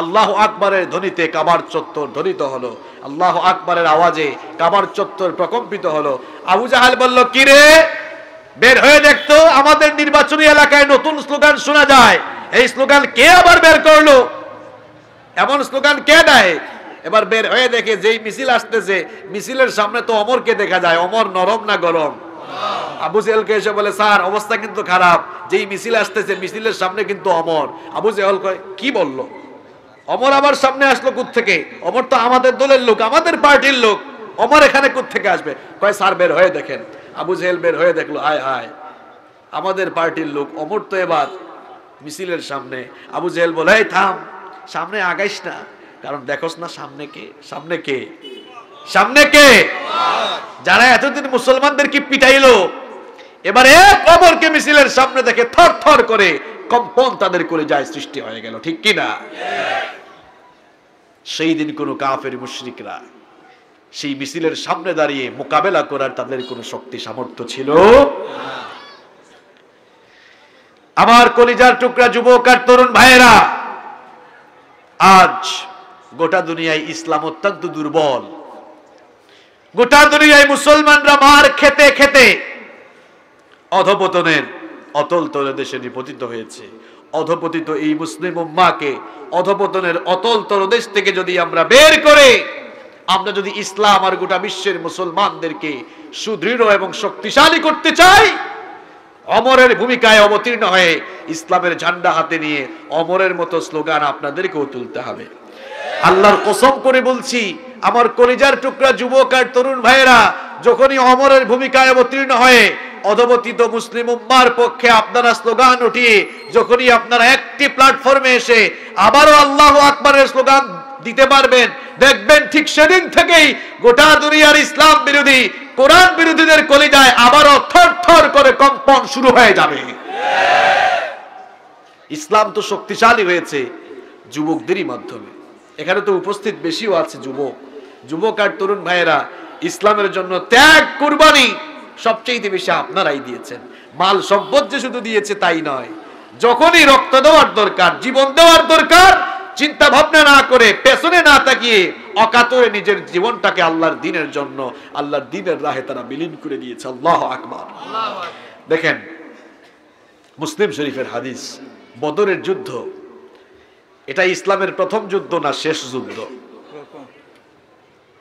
আল্লাহু আকবারের ধ্বনিতে কাবার চত্বর ধ্বনিত হলো, আল্লাহু আকবারের আওয়াজে কাবার চত্বর প্রকম্পিত হলো। আবু জাহাল বলল, কি রে, বের হয়ে দেখতো, আমাদের নির্বাচনী এলাকায় নতুন স্লোগান শোনা যায়, এই স্লোগান কে আবার বের করলো, এমন স্লোগান কে দেয়? এবার বের হয়ে দেখে যেই মিছিল আসতেছে, মিছিলের সামনে তো অমরকে দেখা যায়। অমর নরম না গরম? আবু জেহেলকে এসে বলে, স্যার অবস্থা কিন্তু খারাপ, যেই মিছিল আসতেছে মিছিলের সামনে কিন্তু অমর। আবু জেহেল কয়, কি বললো? অমর আবার সামনে আসলো কোত্থেকে? অমর তো আমাদের দলের লোক, আমাদের পার্টির লোক, অমর এখানে কোত্থেকে আসবে? কয়, স্যার বের হয়ে দেখেন। আবু জেহেল বের হয়ে দেখলো, হায় হায়, আমাদের পার্টির লোক অমর তো এবার মিছিলের সামনে। আবু জেহেল বলে, এই থাম, সামনে আগাইস না, কারণ দেখোস না সামনে কে? সামনে কে? সামনে কে? যারা এতদিন মুসলমানদেরকে পিটাইলো, এবারে অমরকে মিছিলের সামনে দেখে থর থর করে কম্পন তাদের করে যায় সৃষ্টি হয়ে গেল, ঠিক কি না? সেই দিন কোন কাফের মুশরিকরা সেই মিছিলের সামনে দাঁড়িয়ে মোকাবেলা করার তাদের কোনো শক্তি সামর্থ্য ছিল? আমার কলিজার টুকরা যুবক আর তরুণ ভাইয়েরা, আজ গোটা দুনিয়ায় ইসলাম অত্যন্ত দুর্বল। গোটা দুনিয়ায় মুসলমানরা মার খেতে খেতে অধপতনের অতল তলদেশে নিপতিত হয়েছে। অধপতিত এই মুসলিম উম্মাহকে অধপতনের অতল তলদেশ থেকে যদি আমরা বের করে, আমরা যদি ইসলাম আর গোটা বিশ্বের মুসলমানদেরকে সুদৃঢ় এবং শক্তিশালী করতে চাই, অমরের ভূমিকায় অবতীর্ণ হয়ে ইসলামের ঝান্ডা হাতে নিয়ে অমরের মতো স্লোগান আপনাদেরকেও তুলতে হবে। আল্লাহর কসম করে বলছি, আমার কলিজার টুকরা যুবক আর তরুণ ভাইয়েরা, যখনই অমরের ভূমিকায় অবতীর্ণ হয়ে অধপতিত মুসলিম উম্মার পক্ষে আপনারা স্লোগান উঠিয়ে, যখনই আপনারা একটি প্ল্যাটফর্মে এসে আবারও আল্লাহু আকবারের স্লোগান দিতে পারবেন, দেখবেন ঠিক সেদিন থেকেই গোটা দুনিয়ার ইসলাম বিরোধী, কোরআন বিরোধীদের কলিজায় আবারও থর থর করে কম্পন শুরু হয়ে যাবে। ইসলাম তো শক্তিশালী হয়েছে যুবকদেরই মাধ্যমে। এখানে তো উপস্থিত বেশিও আছে যুবক। যুবক আর তরুণ ভাইয়েরা, ইসলামের জন্য ত্যাগ কুরবানি সবচেয়ে বেশি আপনারাই দিয়েছেন। মাল সম্পদ যে শুধু দিয়েছে তাই নয়, যখনই রক্ত দেওয়ার দরকার, জীবন দেওয়ার দরকার, চিন্তা ভাবনা না করে, পেছনে না তাকিয়ে অকাতরে নিজের জীবনটাকে আল্লাহর দ্বীনের জন্য, আল্লাহর দ্বীনের রাহে তারা বিলীন করে দিয়েছে। আল্লাহু আকবার। দেখেন মুসলিম শরীফের হাদিস, বদরের যুদ্ধ এটা ইসলামের প্রথম যুদ্ধ না শেষ যুদ্ধ?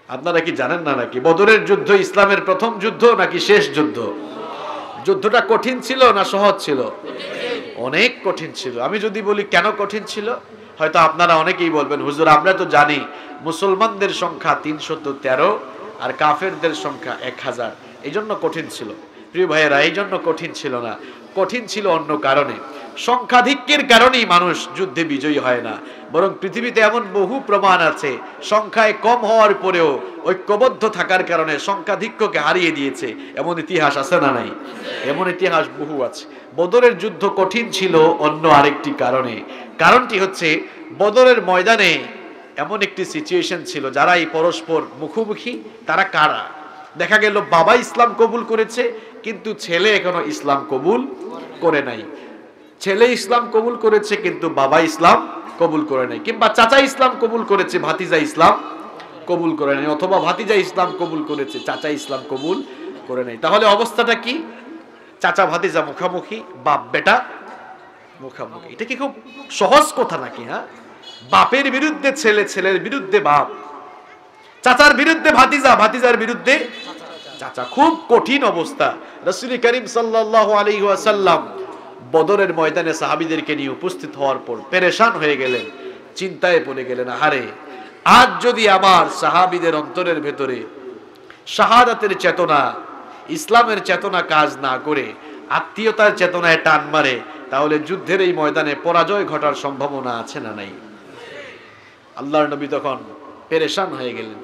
আপনারা কি জানেন না নাকি? বদরের যুদ্ধ ইসলামের প্রথম যুদ্ধ নাকি শেষ যুদ্ধ? যুদ্ধটা কঠিন ছিল না সহজ ছিল? অনেক কঠিন ছিল। আমি যদি বলি কেন কঠিন ছিল, হয়তো আপনারা অনেকেই বলবেন, হুজুর আমরা তো জানি মুসলমানদের সংখ্যা 313 আর কাফেরদের সংখ্যা 1000, এই জন্য কঠিন ছিল। প্রিয় ভাইয়েরা, এই জন্য কঠিন ছিল না, কঠিন ছিল অন্য কারণে। সংখ্যাধিক্যের কারণেই মানুষ যুদ্ধে বিজয়ী হয় না, বরং পৃথিবীতে এমন বহু প্রমাণ আছে সংখ্যায় কম হওয়ার পরেও ঐক্যবদ্ধ থাকার কারণে সংখ্যাধিক্যকে হারিয়ে দিয়েছে। এমন ইতিহাস আছে না নাই? এমন ইতিহাস বহু আছে। বদরের যুদ্ধ কঠিন ছিল অন্য আরেকটি কারণে। কারণটি হচ্ছে, বদরের ময়দানে এমন একটি সিচুয়েশন ছিল, যারা এই পরস্পর মুখোমুখি, তারা কারা? দেখা গেল বাবা ইসলাম কবুল করেছে, কিন্তু ছেলে এখনো ইসলাম কবুল করে নাই। ছেলে ইসলাম কবুল করেছে কিন্তু বাবা ইসলাম কবুল করে নাই, কিংবা চাচা ইসলাম কবুল করেছে, ভাতিজা ইসলাম কবুল করে নাই, অথবা ভাতিজা ইসলাম কবুল করেছে, চাচা ইসলাম কবুল করে নাই। তাহলে অবস্থাটা কি? চাচা ভাতিজা মুখামুখি, বাপ বেটা মুখামুখি। এটা কি খুব সহজ কথা নাকি? হ্যাঁ, বাপের বিরুদ্ধে ছেলে, ছেলের বিরুদ্ধে বাপ, চাচার বিরুদ্ধে ভাতিজা, ভাতিজার বিরুদ্ধে চাচা। খুব কঠিন অবস্থা। রাসূল করিম সাল্লাল্লাহু আলাইহি ওয়াসাল্লাম বদরের ময়দানে সাহাবীদেরকে নিয়ে উপস্থিত হওয়ার পর পেরেশান হয়ে গেলেন, চিন্তায় পড়ে গেলেন, আহারে আজ যদি আমার সাহাবীদের অন্তরের ভেতরে শাহাদাতের চেতনা, ইসলামের চেতনা কাজ না করে আত্মীয়তার চেতনায় টান মারে, তাহলে যুদ্ধের এই ময়দানে পরাজয় ঘটার সম্ভাবনা আছে না নাই? আল্লাহর নবী তখন পেরেশান হয়ে গেলেন,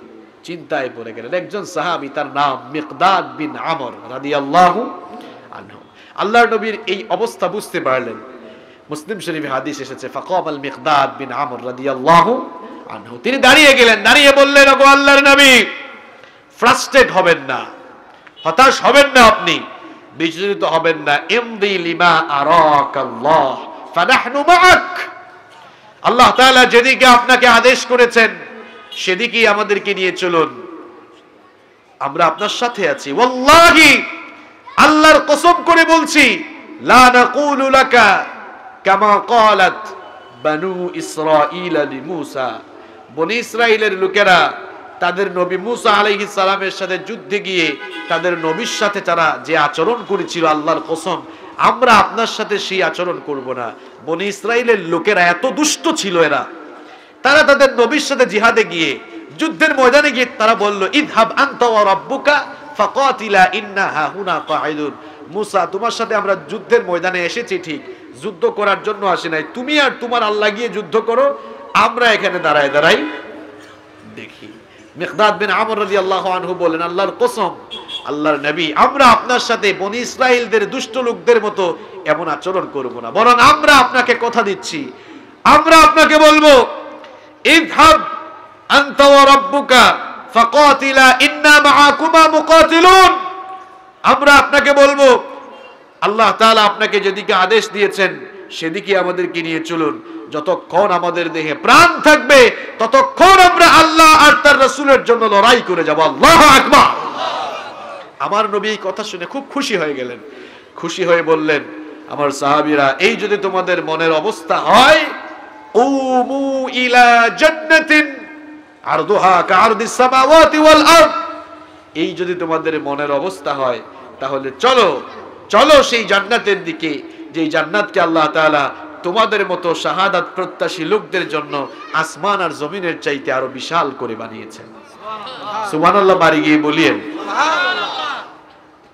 চিন্তায় পড়ে গেলেন। একজন সাহাবী, তার নাম মিকদাদ বিন আমর রাদিয়াল্লাহু আনহু। আল্লাহর নবীর এই অবস্থা বুঝতে পারলেন, মুসলিম শরীফে হাদিস এসেছে, ফাকামাল মিকদাদ বিন আমর রাদিয়াল্লাহু আনহু, তিনি দাঁড়িয়ে গেলেন, দাঁড়িয়ে বললেন, ওগো আল্লাহর নবী, ফ্রাস্ট্রেট হবেন না, হতাশ হবেন না, আপনি বিচলিত হবেন না। ইমদি লিমা আরাকাল্লাহ ফানাহনু মাআক, আল্লাহ তাআলা যেদিকে আপনাকে আদেশ করেছেন সেদিকেই আমাদেরকে নিয়ে চলুন, আমরা আপনার সাথে আছি। ওয়াল্লাহি, আল্লাহর কসম করে বলছি, লা নাকুলু লাকা কামা ক্বালাত বানু ইসরাঈল লিমূসা, বনি ইসরাইলের লোকেরা তাদের নবী মুসা আলাইহিস সালামের সাথে যুদ্ধে গিয়ে তাদের নবীর সাথে তারা যে আচরণ করেছিল, আল্লাহর কসম আমরা আপনার সাথে সেই আচরণ করব না। বনি ইসরাইলের লোকেরা এত দুষ্ট ছিল, এরা তারা তাদের নবীর সাথে জিহাদে গিয়ে যুদ্ধের ময়দানে গিয়ে তারা বলল, ইযহাব আনতা ওয়া রাব্বুকা ফাকাতিলা ইন্না হাহুনা কাঈদুন, মুসা তোমার সাথে আমরা যুদ্ধের ময়দানে এসেছি ঠিক, যুদ্ধ করার জন্য আসি নাই, তুমি আর তোমার আল্লাহ গিয়ে যুদ্ধ করো, আমরা এখানে দাঁড়ায় দাঁড়াই দেখি। মিকদাদ বিন আমর রাদিয়াল্লাহু আনহু বলেন, আল্লাহর কসম আল্লাহর নবী, আমরা আপনার সাথে বনি ইসরাইলদের দুষ্ট লোকদের মতো এমন আচরণ করব না, বরং আমরা আপনাকে কথা দিচ্ছি, আমরা আপনাকে বলবো, ইযহাব আনতা ওয়া রাব্বুকা ফাকাতিলা ইন্না মাআকুমা মুকাতিলুন, আমরা আপনাকে বলবো, আল্লাহ তাআলা আপনাকে যেদিকে আদেশ দিয়েছেন সেদিকে আমাদেরকে নিয়ে চলুন, যতক্ষণ আমাদের দেহে প্রাণ থাকবে ততক্ষণ আমরা আল্লাহ আর তার রাসূলের জন্য লড়াই করে যাব। আল্লাহু আকবার। আমার নবী এই কথা শুনে খুব খুশি হয়ে গেলেন, খুশি হয়ে বললেন, আমার সাহাবীরা, এই যদি তোমাদের মনের অবস্থা হয়, উমু ইলা জান্নাতিন আরদুহা কাআরদিস সামাওয়াতি ওয়াল আরদ, এই যদি তোমাদের মনের অবস্থা হয় তাহলে চলো চলো সেই জান্নাতের দিকে, যেই জান্নাতকে আল্লাহ তাআলা তোমাদের মতো শাহাদাত প্রত্যাশী লোকদের জন্য আসমান আর জমিনের চাইতে আরো বিশাল করে বানিয়েছেন। সুবহানাল্লাহ, বাড়ি গিয়ে বলিয়েন।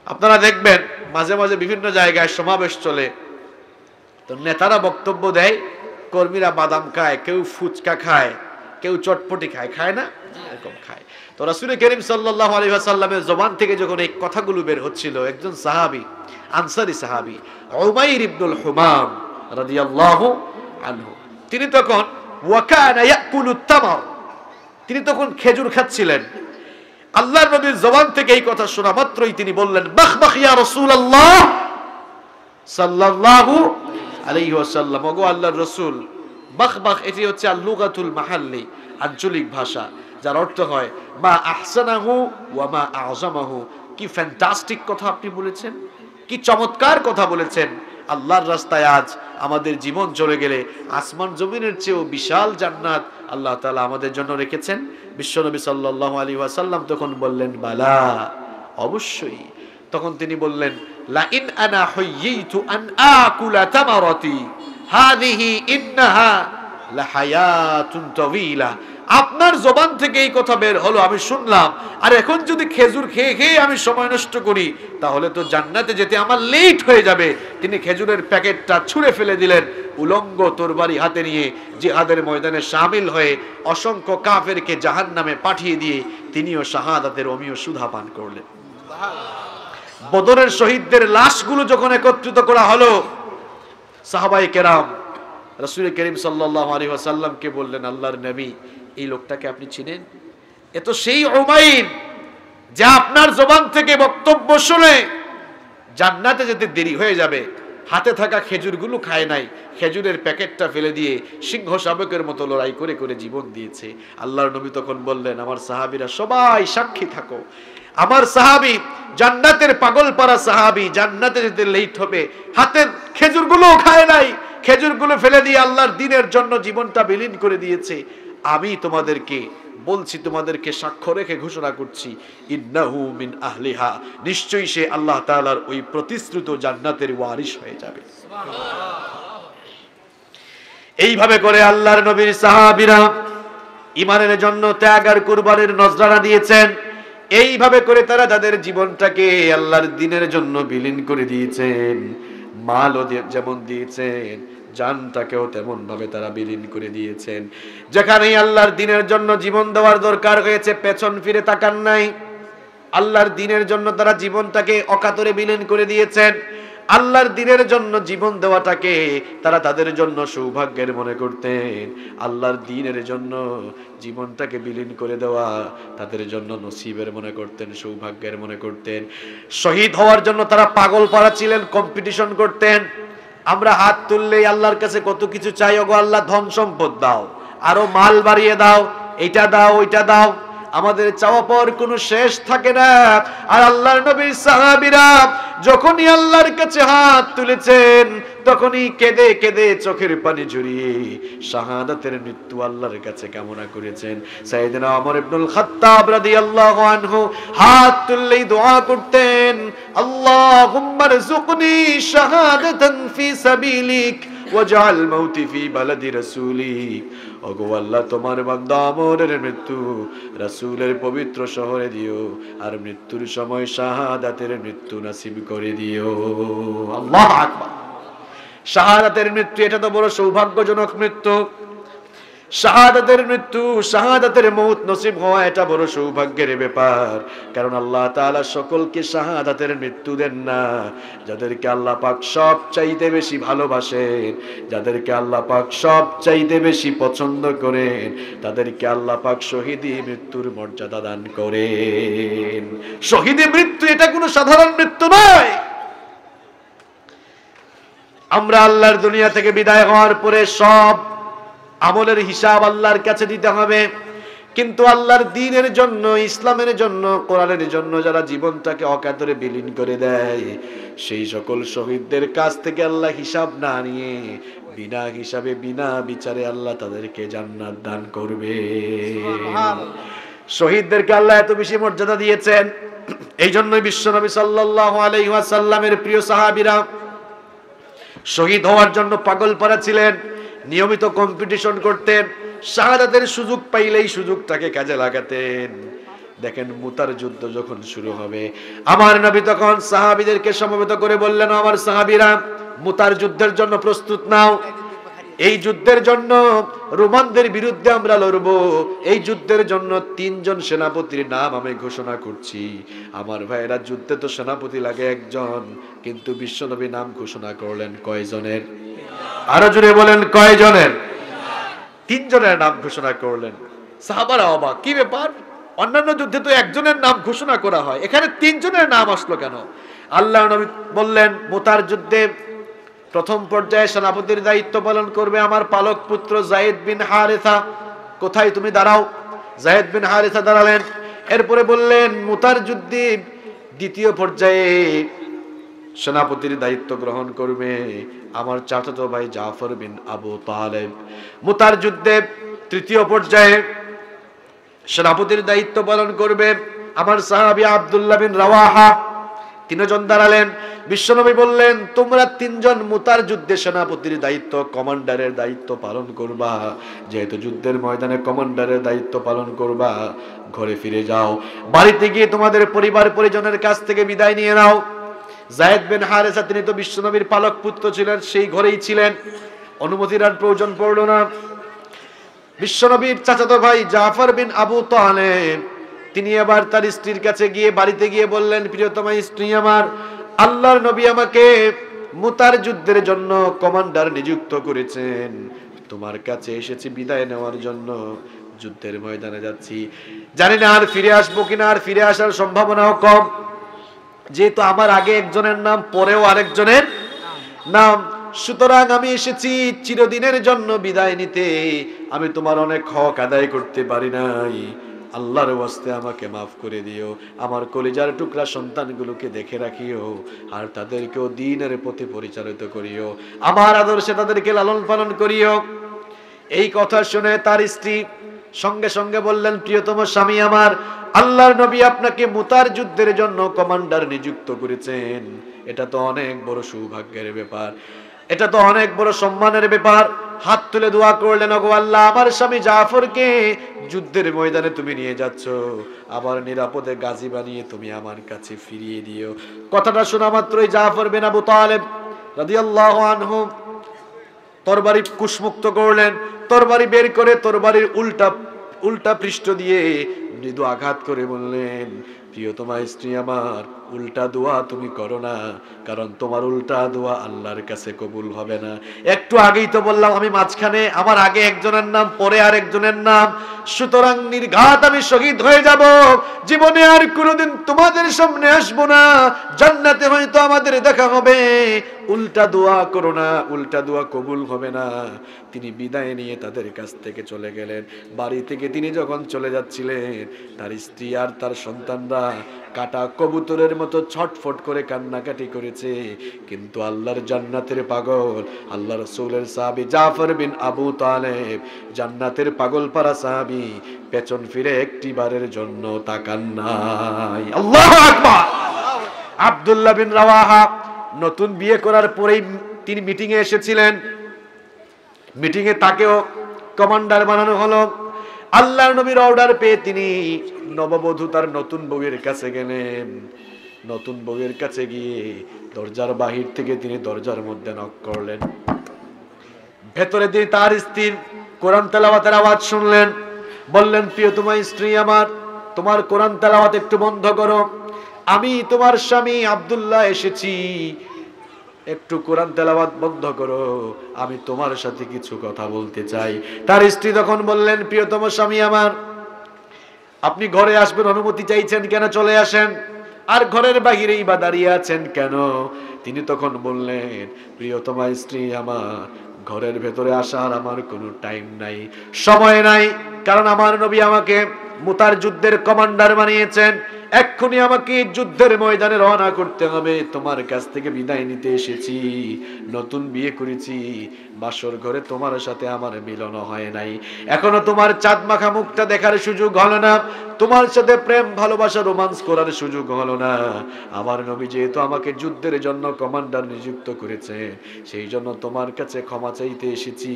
আপনারা দেখবেন মাঝে মাঝে বিভিন্ন জায়গায় সমাবেশ চলে, তো নেতারা বক্তব্য দেয়, কর্মীরা বাদাম খায়, কেউ ফুচকা খায়, কেউ চটপটি খায়, খায় না, এরকম খায়। তো রাসূল করিম সাল্লাল্লাহু আলাইহি ওয়াসাল্লামের জবান থেকে যখন এই কথাগুলো বের হচ্ছিল, একজন সাহাবী, আনসারী সাহাবী উমাইর ইবনুল হুমাম রাদিয়াল্লাহু আনহু, তিনি তখন ওয়াকানা ইয়াকুলুত তামর, তিনি তখন খেজুর খাচ্ছিলেন। আল্লাহর নবীর জবান থেকে এই কথা শোনা মাত্রই তিনি বললেন, বাখবাখ ইয়া রাসূলুল্লাহ সাল্লাল্লাহু আলাইহি ওয়াসাল্লাম, ওগো আল্লাহর রাসূল। বাখবাখ এটি হচ্ছে আল-লুগাতুল মাহাল্লি, আঞ্চলিক ভাষা, যার অর্থ হয় মা আহসানাহু ওয়া মা আযমাহু, কি ফ্যান্টাস্টিক কথা আপনি বলেছেন, কি চমৎকার কথা বলেছেন। আল্লাহর রাস্তায় আজ আমাদের জীবন চলে গেলে আসমান জমিনের চেয়েও বিশাল জান্নাত আল্লাহ তাআলা আমাদের জন্য রেখেছেন। বিশ্বনবী সাল্লাল্লাহু আলাইহি ওয়াসাল্লাম তখন বললেন, বালা, অবশ্যই। তখন তিনি বললেন, লা ইন আনা হুয়্যিতু আন আকুলা তামারাতি হাযিহি ইন্নাহা লা হায়াতুন তাওয়িলা, আপনার জবান থেকে এই কথা বের হলো, আমি শুনলাম, আর এখন যদি খেজুর খেয়ে খেয়ে আমি সময় নষ্ট করি তাহলে তো জান্নাতে যেতে আমার লেট হয়ে যাবে। তিনি খেজুরের প্যাকেটটা ছুঁড়ে ফেলে দিলেন, উলঙ্গ তরবারি হাতে নিয়ে জিহাদের ময়দানে শামিল হয়ে অসংখ্য কাফেরকে জাহান্নামে পাঠিয়ে দিয়ে তিনিও শাহাদাতের অমীয় সুধা পান করলেন। বদরের শহীদদের লাশগুলো যখন একত্রিত করা হলো, সাহাবায়ে কেরাম রাসূল করিম সাল্লাল্লাহু আলাইহি ওয়াসাল্লামকে বললেন, আল্লাহর নবী, এই লোকটাকে আপনি চিনেন? এ তো সেই উমাইর যে আপনার জবান থেকে বক্তব্য শুনে জান্নাতে যেতে দেরি হয়ে যাবে, হাতে থাকা খেজুরগুলো খায় নাই, খেজুরের প্যাকেটটা ফেলে দিয়ে সিংহ শাবকের মতো লড়াই করে করে জীবন দিয়েছে। আল্লাহর নবী তখন বললেন, আমার সাহাবীরা সবাই সাক্ষী থাকো, আমার সাহাবী জান্নাতের পাগলপাড়া সাহাবী, জান্নাতে যেতে লেট হবে, হাতের খেজুরগুলো খায় নাই, খেজুরগুলো ফেলে দিয়ে আল্লাহর দ্বীনের জন্য জীবনটা বিলীন করে দিয়েছে। আমি তোমাদেরকে বলছি, তোমাদেরকে সাক্ষ্য রেখে ঘোষণা করছি, ইন্নাহু মিন আহলিহা, নিশ্চয়ই সে আল্লাহ তাআলার ওই প্রতিশ্রুত জান্নাতের ওয়ারিশ হয়ে যাবে। এইভাবে করে আল্লাহর নবীর সাহাবীরা ঈমানের জন্য ত্যাগ আর কুরবানির নজরানা দিয়েছেন। এইভাবে করে তারা তাদের জীবনটাকে আল্লাহর দ্বীনের জন্য বিলীন করে দিয়েছেন। মালও যেমন দিয়েছেন, জানটাকেও তেমন ভাবে তারা বিলীন করে দিয়েছেন। যেখানেই আল্লাহর দ্বীনের জন্য জীবন দেওয়ার দরকার হয়েছে, পেছন ফিরে তাকান নাই। আল্লাহর দ্বীনের জন্য তারা জীবনটাকে অকাতরে বিলীন করে দিয়েছেন। আল্লাহর দ্বীনের জন্য জীবন দেওয়াটাকে তারা তাদের জন্য সৌভাগ্যের মনে করতেন। আল্লাহর দ্বীনের জন্য জীবনটাকে বিলীন করে দেওয়া তাদের জন্য নসিবের মনে করতেন, সৌভাগ্যের মনে করতেন। শহীদ হওয়ার জন্য তারা পাগল পারা ছিলেন, কম্পিটিশন করতেন। আমরা হাত তুললেই আল্লাহর কাছে কত কিছু চাই, ওগো আল্লাহ ধন সম্পদ দাও, আরো মাল বাড়িয়ে দাও, এইটা দাও ওইটা দাও। আমাদের চাওয়া পাওয়ার কোনো শেষ থাকে না। আর আল্লাহর নবীর সাহাবীরা যখনই আল্লাহর কাছে হাত তুলেছেন তখনই কেঁদে কেঁদে চোখের পানি ঝরিয়ে শাহাদাতের মৃত্যু আল্লাহর কাছে কামনা করেছেন। সাইয়েদনা ওমর ইবনুল খাত্তাব রাদিয়াল্লাহু আনহু হাত তুললেই দোয়া করতেন, আল্লাহুম্মা রযুকনি শাহাদাতান ফি সাবিলিক ওয়াজআল মাউতি ফি বালাদি রাসূলিক। ওগো আল্লাহ, তোমার বান্দা ওমরের মৃত্যু রাসূলের পবিত্র শহরে দিও, আর মৃত্যুর সময় শাহাদাতের মৃত্যু নসিব করে দিও। আল্লাহু আকবার। শাহাদাতের মৃত্যু এটা তো বড় সৌভাগ্যজনক মৃত্যু। শাহাদাতের মৃত্যু, শাহাদাতের মউত নসিব হওয়া এটা বড় সৌভাগ্যের ব্যাপার। কারণ আল্লাহ তাআলা সকলকে শাহাদাতের মৃত্যু দেন না। যাদেরকে আল্লাহ পাক সব চাইতে বেশি ভালোবাসেন, যাদেরকে আল্লাহ পাক সব চাইতে বেশি পছন্দ করেন, তাদেরকে আল্লাহ পাক শহীদি মৃত্যুর মর্যাদা দান করেন। শহীদি মৃত্যু এটা কোনো সাধারণ মৃত্যু নয়। আমরা আল্লাহর দুনিয়া থেকে বিদায় হওয়ার পরে সব আমলের হিসাব আল্লাহর কাছে দিতে হবে, কিন্তু আল্লাহর দ্বীনের জন্য, ইসলামের জন্য, কোরআনের জন্য যারা জীবনটাকে অকাতরে বিলীন করে দেয়, সেই সকল শহীদদের কাছ থেকে আল্লাহ হিসাব না নিয়ে বিনা হিসাবে বিনা বিচারে আল্লাহ তাদেরকে জান্নাত দান করবে। শহীদদেরকে আল্লাহ এত বেশি মর্যাদা দিয়েছেন। এই জন্যই বিশ্বনবী সাল্লাল্লাহু আলাইহি ওয়াসাল্লামের প্রিয় সাহাবীরা শহীদ হওয়ার জন্য পাগল পারা ছিলেন, নিয়মিত কম্পিটিশন করতেন, শাহাদাতের সুযোগ পাইলেই সুযোগটাকে কাজে লাগাতেন। দেখেন মুতার যুদ্ধ যখন শুরু হবে, আমার নবী তখন সাহাবীদেরকে সমবেত করে বললেন, আমার সাহাবীরা মুতার যুদ্ধের জন্য প্রস্তুত নাও। এই যুদ্ধের জন্য রোমানদের বিরুদ্ধে আমরা লড়বো। এই যুদ্ধের জন্য 3 জন সেনাপতির নাম আমি ঘোষণা করছি। আমার ভাইয়েরা, যুদ্ধে তো সেনাপতি লাগে একজন, কিন্তু বিশ্বনবী নাম ঘোষণা করলেন কয়জনের? আরো জোরে বলেন, কয়জনের? 3 জনের নাম ঘোষণা করলেন। সাহাবারা অবাক, কি ব্যাপার? অন্যান্য যুদ্ধে তো একজনের নাম ঘোষণা করা হয়, এখানে 3 জনের নাম আসলো কেন? আল্লাহ নবী বললেন, মুতার যুদ্ধে প্রথম পর্যায়ে সেনাপতির দায়িত্ব পালন করবে আমার পালক পুত্র যায়েদ বিন হারেসা। কোথায়? তুমি দাঁড়াও। যায়েদ বিন হারেসা দাঁড়ালেন। এরপরে বললেন, মুতার যুদ্ধে দ্বিতীয় পর্যায়ে সেনাপতির দায়িত্ব গ্রহণ করবে আমার চাচাতো ভাই জাফর বিন আবু তালেব। মুতার যুদ্ধে তৃতীয় পর্যায়ে সেনাপতির দায়িত্ব পালন করবে আমার সাহাবী আব্দুল্লাহ বিন রাওয়াহা। 3 জন দাঁড়ালেন। বিশ্বনবী বললেন, তোমরা 3 জন মুতার যুদ্ধে সেনাপতির দায়িত্ব, কমান্ডারের দায়িত্ব পালন করবা। যেহেতু যুদ্ধের ময়দানে কমান্ডারের দায়িত্ব পালন করবা, ঘরে ফিরে যাও। বাড়িতে গিয়ে তোমাদের পরিবার পরিজনের কাছ থেকে বিদায় নিয়ে নাও। যায়েদ বিন হারেসা, তিনি তো বিশ্বনবীর পালক পুত্র ছিলেন, সেই ঘরেই ছিলেন, অনুমতির আর প্রয়োজন পড়ল না। বিশ্বনবীর চাচাতো ভাই জাফর বিন আবু তালেব, তিনি আবার তার স্ত্রীর কাছে গিয়ে, বাড়িতে গিয়ে বললেন, প্রিয়তমা স্ত্রী আমার, আল্লাহর নবী আমাকে মুতার যুদ্ধের জন্য কমান্ডার নিযুক্ত করেছেন, তোমার কাছে এসেছি বিদায় নেওয়ার জন্য। যুদ্ধের ময়দানে যাচ্ছি, জানি না আর ফিরে আসবো কিনা, আর ফিরে আসার সম্ভাবনাও কম, যেহেতু আমার আগে একজনের নাম, পরেও আরেকজনের নাম। সুতরাং আমি এসেছি চিরদিনের জন্য বিদায় নিতে। আমি তোমার অনেক হক আদায় করতে পারি নাই, আল্লাহর ওয়াস্তে আমাকে মাফ করে দিও। আমার কলিজার টুকরা সন্তানগুলোকে দেখে রাখিও, আর তাদেরকেও দ্বীনের পথে পরিচালিত করিও, আমার আদর্শে তাদেরকে লালন পালন করিও। এই কথা শুনে তার স্ত্রী সঙ্গে সঙ্গে বললেন, প্রিয়তম স্বামী আমার, আল্লাহর নবী আপনাকে মুতার যুদ্ধের জন্য কমান্ডার নিযুক্ত করেছেন। এটা তো অনেক বড় সৌভাগ্যের ব্যাপার, এটা তো অনেক বড় সম্মানের ব্যাপার। হাত তুলে দোয়া করলেন, ওগো আল্লাহ, আমার স্বামী জাফরকে যুদ্ধের ময়দানে তুমি নিয়ে যাচ্ছ, আবার নিরাপদে গাজী বানিয়ে তুমি আমার কাছে ফিরিয়ে দিও। কথাটা শোনা মাত্রই জাফর বিন আবু তালেব রাদিয়াল্লাহু আনহু তরবারি কুশমুক্ত করলেন। তরবারি বের করে তরবারির উল্টা পৃষ্ঠ দিয়ে মৃদু আঘাত করে বললেন, প্রিয়তমা স্ত্রী আমার, উল্টা দোয়া তুমি করো না, কারণ তোমার উল্টা দোয়া আল্লাহর কাছে কবুল হবে না। একটু আগেই তো বললাম আমি মাঝখানে, আমার আগে একজনের নাম পরে আর একজনের নাম, সুতরাং নির্ঘাত আমি শহীদ হয়ে যাব, জীবনে আর কোনোদিন তোমাদের সামনে আসবো না, জান্নাতে হয়তো আমাদের দেখা হবে, উল্টা দোয়া করো না, উল্টা দোয়া কবুল হবে না। তিনি বিদায় নিয়ে তাদের কাছ থেকে চলে গেলেন। বাড়ি থেকে তিনি যখন চলে যাচ্ছিলেন, তার স্ত্রী আর তার সন্তানরা কাটা কবুতরের মতো ছটফট করে কান্নাকাটি করেছে। কিন্তু আল্লাহর জান্নাতের পাগল, আল্লাহ রাসূলের সাহাবী জাফর বিন আবু তালেব, জান্নাতের পাগল পারা সাহাবী, পেছন ফিরে একটি বারের জন্য তাকান নাই। আল্লাহু আকবার। আব্দুল্লাহ বিন রাওয়াহা নতুন বিয়ে করার পরেই তিনি মিটিং এ এসেছিলেন। মিটিং এ তাকেও কমান্ডার বানানো হলো। আল্লাহর নবীর অর্ডার পেয়ে তিনি নববধূ তার নতুন বউয়ের কাছে গেলেন। নতুন বউয়ের কাছে গিয়ে দরজার বাহির থেকে তিনি দরজার মধ্যে নক করলেন। ভেতরে তিনি তার স্ত্রীর কোরআন তেলাওয়াতের আওয়াজ শুনলেন। বললেন, প্রিয়তমা স্ত্রী আমার, তোমার কোরআন তেলাওয়াত একটু বন্ধ করো, আমি তোমার স্বামী আব্দুল্লাহ এসেছি, একটু কোরআন তেলাওয়াত বন্ধ করো, আমি তোমার সাথে কিছু কথা বলতে চাই। তার স্ত্রী তখন বললেন, প্রিয়তম স্বামী আমার, আপনি ঘরে আসবেন, অনুমতি চাইছেন কেন, চলে আসেন, আর ঘরের বাহিরেই বা দাঁড়িয়ে আছেন কেন? তিনি তখন বললেন, প্রিয়তমা স্ত্রী আমার, ঘরের ভেতরে আসার আমার কোনো টাইম নাই, সময় নাই, কারণ আমার নবী আমাকে মুতার যুদ্ধের কমান্ডার বানিয়েছেন, এক্ষুনি আমাকে যুদ্ধের ময়দানে রওনা করতে হবে, তোমার কাছ থেকে বিদায় নিতে এসেছি, নতুন বিয়ে করেছি, বাসর ঘরে তোমার সাথে আমার মিলন হয় নাই, এখনো তোমার চাঁদ মাখা মুখটা দেখার সুযোগ হলো না, তোমার সাথে প্রেম ভালোবাসা রোমান্স করার সুযোগ হলো না। আমার নবী যেহেতু আমাকে যুদ্ধের জন্য কমান্ডার নিযুক্ত করেছে, সেই জন্য তোমার কাছে ক্ষমা চাইতে এসেছি,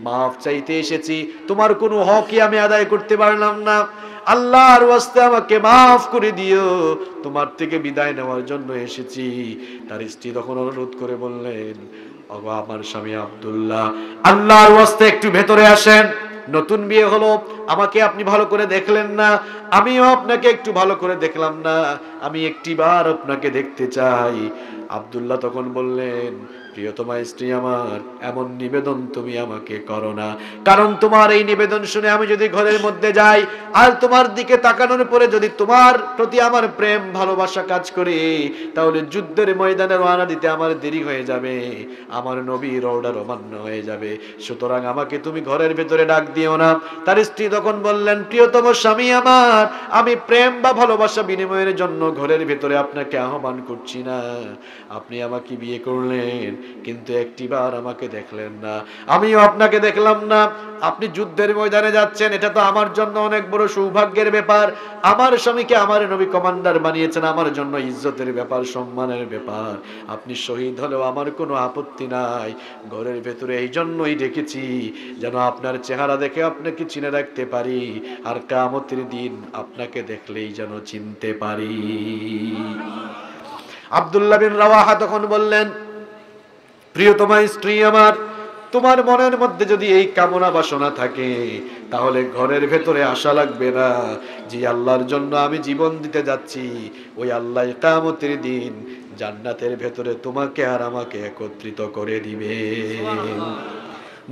মাফ চাইতে এসেছি, তোমার কোনো হকই আমি আদায় করতে পারলাম না, আল্লাহর ওয়াস্তে আমাকে মাফ করে দিও, তোমার থেকে বিদায় নেওয়ার জন্য এসেছি। তার স্ত্রী তখন অনুরোধ করে বললেন, ওগো আমার স্বামী আব্দুল্লাহ, আল্লাহর ওয়াস্তে একটু ভেতরে আসেন, নতুন বিয়ে হলো, আমাকে আপনি ভালো করে দেখলেন না, আমিও আপনাকে একটু ভালো করে দেখলাম না, আমি একটিবার আপনাকে দেখতে চাই। আব্দুল্লাহ তখন বললেন, প্রিয়তমা স্ত্রী আমার, এমন নিবেদন তুমি আমাকে করো না, কারণ তোমার এই নিবেদন শুনে আমি যদি ঘরের মধ্যে যাই আর তোমার দিকে তাকানোর পরে যদি তোমার প্রতি আমার প্রেম ভালোবাসা কাজ করে, তাহলে যুদ্ধের ময়দানে রওনা দিতে আমার দেরি হয়ে যাবে, আমার নবীর অর্ডার অমান্য হয়ে যাবে, সুতরাং আমাকে তুমি ঘরের ভেতরে ডাক দিও না। তার স্ত্রী তখন বললেন, প্রিয়তম স্বামী আমার, আমি প্রেম বা ভালোবাসা বিনিময়ের জন্য ঘরের ভেতরে আপনাকে আহ্বান করছি না, আপনি আমাকে বিয়ে করলেন কিন্তু একটিবার আমাকে দেখলেন না, আমিও আপনাকে দেখলাম না, আপনি যুদ্ধের ময়দানে যাচ্ছেন, এটা তো আমার জন্য অনেক বড় সৌভাগ্যের ব্যাপার, আমার স্বামীকে আমার নবী কমান্ডার বানিয়েছেন, আমার জন্য ইজ্জতের ব্যাপার, সম্মানের ব্যাপার, আপনি শহীদ হলেও আমার কোনো আপত্তি নাই, ঘরের ভেতরে এই জন্যই ডেকেছি যেন আপনার চেহারা দেখে আপনাকে চিনে রাখতে পারি, আর কিয়ামতের দিন আপনাকে দেখলেই যেন চিনতে পারি। আব্দুল্লাহ বিন রাওয়াহা তখন বললেন, প্রিয়তমা স্ত্রী আমার, তোমার মনের মধ্যে যদি এই কামনা বাসনা থাকে, তাহলে ঘরের ভেতরে আসা লাগবে না, যে আল্লাহর জন্য আমি জীবন দিতে যাচ্ছি, ওই আল্লাহ কিয়ামতের দিন জান্নাতের ভেতরে তোমাকে আর আমাকে একত্রিত করে দিবে।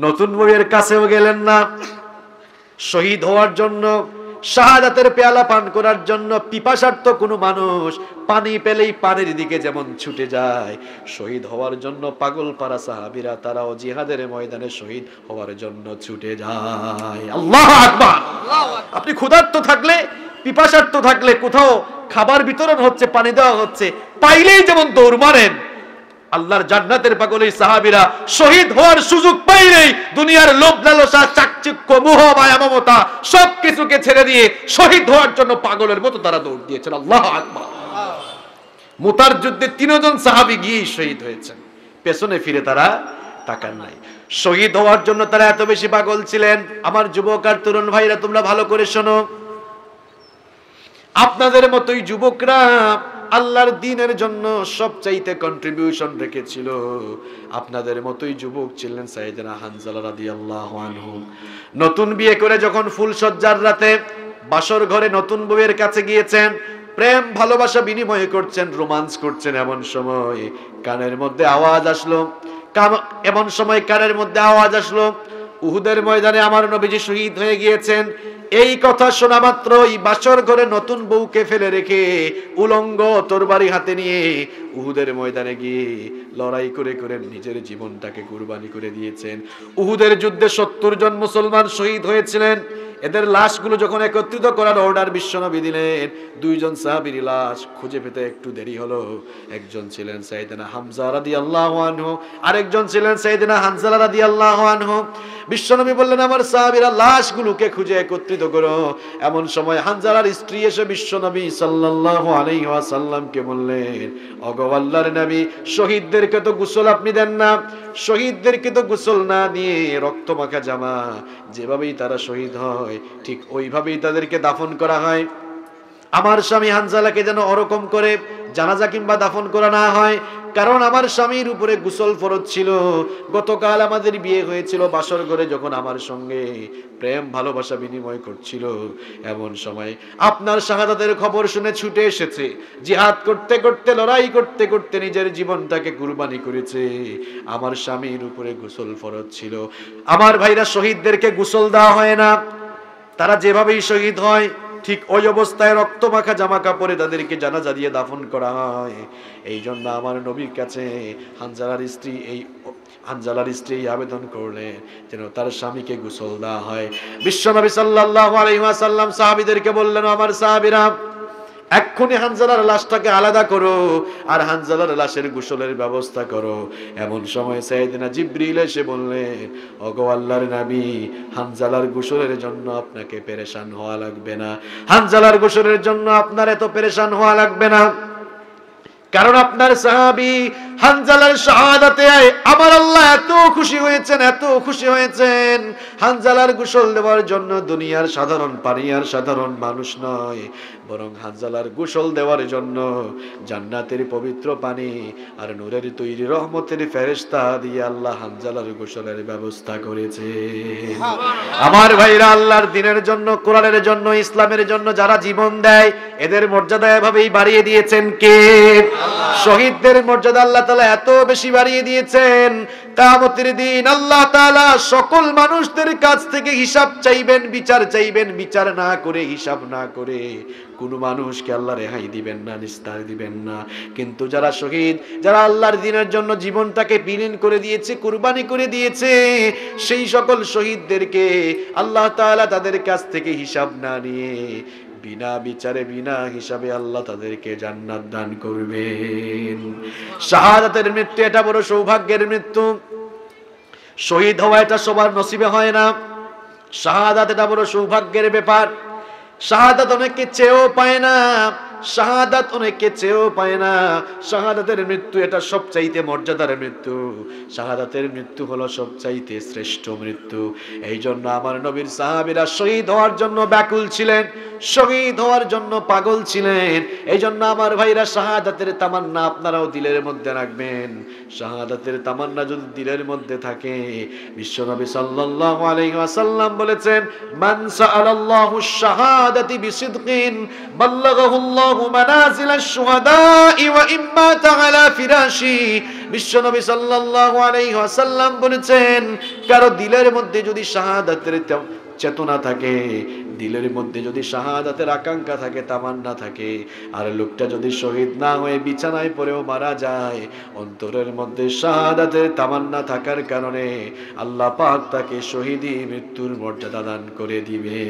নতুন বউয়ের কাছেও গেলেন না, শহীদ হওয়ার জন্য, শাহাদাতের পেয়ালা পান করার জন্য পিপাসার্থ কোনো মানুষ পানি পেলেই পানির দিকে যেমন ছুটে যায়, শহীদ হওয়ার জন্য পাগল পারা সাহাবীরা তারাও জিহাদের ময়দানে শহীদ হওয়ার জন্য ছুটে যায়। আল্লাহু আকবার। আপনি ক্ষুধার্ত থাকলে, পিপাসার্থ থাকলে, কোথাও খাবার বিতরণ হচ্ছে, পানি দেওয়া হচ্ছে, পাইলেই যেমন দৌড় মারেন, আল্লাহর জান্নাতের পাগল এই সাহাবীরা শহীদ হওয়ার সুযোগ পাইলেই দুনিয়ার লোভ লালসা, চাকচিক্য, মোহ, মায়া, মমতা সবকিছুকে ছেড়ে দিয়ে শহীদ হওয়ার জন্য পাগলের মতো তারা দৌড় দিয়েছেন। আল্লাহু আকবার। মুতার যুদ্ধে 3 জন সাহাবী গিয়ে শহীদ হয়েছেন, পেছনে ফিরে তারা তাকান নাই। শহীদ হওয়ার জন্য তারা এত বেশি পাগল ছিলেন। আমার যুবক আর তরুণ ভাইরা, তোমরা ভালো করে শোনো, আপনাদের মতোই যুবকরা আল্লাহর দ্বীনের জন্য সবচাইতে কন্ট্রিবিউশন রেখেছিল। আপনাদের মতোই যুবক ছিলেন সাইয়েদনা হানজালা রাদিয়াল্লাহু আনহু। নতুন বিয়ে করে যখন ফুলসজ্জার রাতে বাসর ঘরে নতুন বউয়ের কাছে গিয়েছেন, প্রেম ভালোবাসা বিনিময় করছেন, রোমান্স করছেন। এমন সময় কানের মধ্যে আওয়াজ আসলো, উহুদের ময়দানে আমার নবীজি শহীদ হয়ে গিয়েছেন। এই কথা শোনা মাত্রই বাসর ঘরে নতুন বউকে ফেলে রেখে উলঙ্গ তরবারি হাতে নিয়ে উহুদের ময়দানে গিয়ে লড়াই করে করে নিজের জীবনটাকে কুরবানি করে দিয়েছেন। উহুদের যুদ্ধে 70 জন মুসলমান শহীদ হয়েছিলেন। এদের লাশগুলো যখন একত্রিত করার অর্ডার বিশ্বনবী দিলেন, 2 জন সাহাবীর লাশ খুঁজে পেতে একটু দেরি হলো। একজন ছিলেন সাইয়েদনা হামজা রাদিয়াল্লাহু আনহু, আরেকজন ছিলেন সাইয়েদনা হানজালা রাদিয়াল্লাহু আনহু। বিশ্বনবী বললেন, আমার সাহাবীরা লাশগুলোকে খুঁজে একত্রিত করো। এমন সময় হানজালার স্ত্রী এসে বিশ্বনবী সাল্লাল্লাহু আলাইহি ওয়াসাল্লামকে বললেন, ওগো আল্লাহর নবী, শহীদদেরকে তো গোসল আপনি দেন না, শহীদদেরকে তো গোসল না দিয়ে রক্তমাখা জামা যেভাবেই তারা শহীদ হয় ঠিক ওইভাবেই তাদেরকে দাফন করা হয়। আমার স্বামী হানজালাকে যেন ওরকম করে জানাজা কিংবা দাফন করা না হয়, কারণ আমার স্বামীর উপরে গোসল ফরজ ছিল। গতকাল আমাদের বিয়ে হয়েছিল বাসর ঘরে, যখন আমার সঙ্গে প্রেম ভালোবাসা বিনিময় করছিল, এমন সময় আপনার শাহাদাতের খবর শুনে ছুটে এসেছে, জিহাদ করতে করতে লড়াই করতে করতে নিজের জীবনটাকে কুরবানি করেছে। আমার স্বামীর উপরে গোসল ফরজ ছিল। আমার ভাইরা, শহীদদেরকে গোসল দেওয়া হয় না, তারা যেভাবেই শহীদ হয় ঠিক ওই অবস্থায় রক্তমাখা জামা কাপড়ে তাদেরকে জানাজা দিয়ে দাফন করা হয়। এই জন্য আমার নবীর কাছে হানজালার স্ত্রী আবেদন করলেন যেন তার স্বামীকে গোসল দেওয়া হয়। বিশ্বনবী সাল্লাল্লাহু আলাইহি ওয়াসাল্লাম সাহাবীদেরকে বললেন, আমার সাহাবীরা, এক্ষুনি হানজালার লাশটাকে আলাদা করো আর হানজালার লাশের গোসলের ব্যবস্থা করো। এমন সময় সাইয়েদনা জিবরিল এসে বললেন, ওগো আল্লাহর নবী, হানজালার গোসলের জন্য আপনাকে পেরেশান হওয়া লাগবে না, হানজালার গোসলের জন্য আপনার এত পেরেশান হওয়া লাগবে না, কারণ আপনার সাহাবী হানজালার শাহাদাতে আমার আল্লাহ এত খুশি হয়েছেন, এত খুশি হয়েছেন। হানজালার গোসল দেওয়ার জন্য দুনিয়ার সাধারণ পানি আর সাধারণ মানুষ নয়, বরং হানজালার গোসল দেওয়ার জন্য জান্নাতের পবিত্র পানি আর নূরের তৈরি রহমতের ফেরেশতা দিয়ে আল্লাহ হানজালার গোসলের ব্যবস্থা করেছে। আমার ভাইরা, আল্লাহর দ্বীনের জন্য, কোরআনের জন্য, ইসলামের জন্য যারা জীবন দেয়, এদের মর্যাদা এভাবেই বাড়িয়ে দিয়েছেন কে? শহীদদের মর্যাদা আল্লাহ তাআলা এত বেশি বাড়িয়ে দিয়েছেন, কিয়ামতের দিন আল্লাহ তাআলা সকল মানুষদের কাছ থেকে হিসাব চাইবেন, বিচার চাইবেন। বিচার না করে, হিসাব না করে কোন মানুষকে আল্লাহ রেহাই দিবেন না, নিস্তার দিবেন না। কিন্তু যারা শহীদ, যারা আল্লাহর দ্বীনের জন্য জীবনটাকে বিলীন করে দিয়েছে, কুরবানি করে দিয়েছে, সেই সকল শহীদদেরকে আল্লাহ তাআলা তাদের কাছ থেকে হিসাব না নিয়ে বিনা বিচারে, বিনা হিসাবে আল্লাহ তাদেরকে জান্নাত দান করবেন। শাহাদাতের মৃত্যু এটা বড় সৌভাগ্যের মৃত্যু। শহীদ হওয়া এটা সবার নসিবে হয় না। শাহাদাত এটা বড় সৌভাগ্যের ব্যাপার। শাহাদাত অনেকে চেয়েও পায় না, শাহাদাত অনেকে চেয়েও পায় না। শাহাদাতের মৃত্যু এটা সবচাইতে মর্যাদার মৃত্যু। শাহাদাতের মৃত্যু হলো সবচাইতে শ্রেষ্ঠ মৃত্যু। এই জন্য আমার নবীর সাহাবীরা শহীদ হওয়ার জন্য ব্যাকুল ছিলেন, শহীদ হওয়ার জন্য পাগল ছিলেন। এই জন্য আমার ভাইরা, শাহাদাতের তামান্না আপনারাও দিলের মধ্যে রাখবেন। শাহাদাতের তামান্না যদি দিলের মধ্যে থাকে, বিশ্বনবী সাল্লাল্লাহু আলাইহি ওয়াসাল্লাম বলেছেন, মান সাআলাল্লাহু শাহাদাতি বিসিদকিন বাল্লাগাহুল্লাহু মানাজিলাশ শুহাদাই ওয়া ইম্মা তাআলা ফিরাশি। বিশ্বনবী সাল্লাল্লাহু আলাইহি ওয়াসাল্লাম বলেছেন, কারো দিলের মধ্যে যদি শাহাদাতের চেতনা থাকে, দিলের মধ্যে যদি শাহাদাতের আকাঙ্ক্ষা থাকে, তামান্না থাকে, আর লোকটা যদি শহীদ না হয়ে বিছানায় পড়েও মারা যায়, অন্তরের মধ্যে শাহাদাতের তামান্না থাকার কারণে আল্লাহ পাক তাকে শহীদি মৃত্যুর মর্যাদা দান করে দিবে।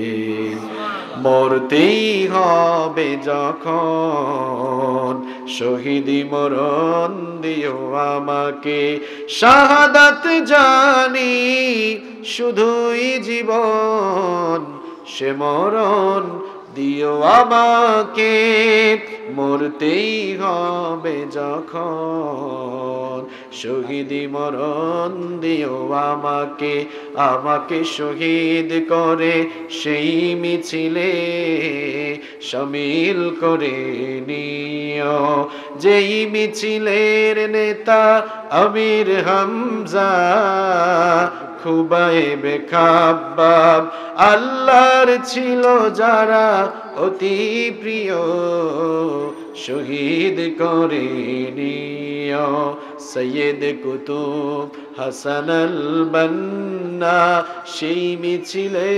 মরতেই হবে যখন শহীদি মরণ দিও আমাকে, শাহাদাত জানি শুধুই জীবন, সে মরণ দিও আমাকে। মরতেই হবে যখন শহীদি মরণ দিও আমাকে, আমাকে শহীদ করে সেই মিছিলে শামিল করে নিও, যেই মিছিলের নেতা আমির হামজা, খুবাইবে খাব্বাব আল্লাহর ছিল যারা অতি প্রিয় শহীদ করে নিও সৈয়দ কুতুব হাসান আল বান্না সেই মিছিলে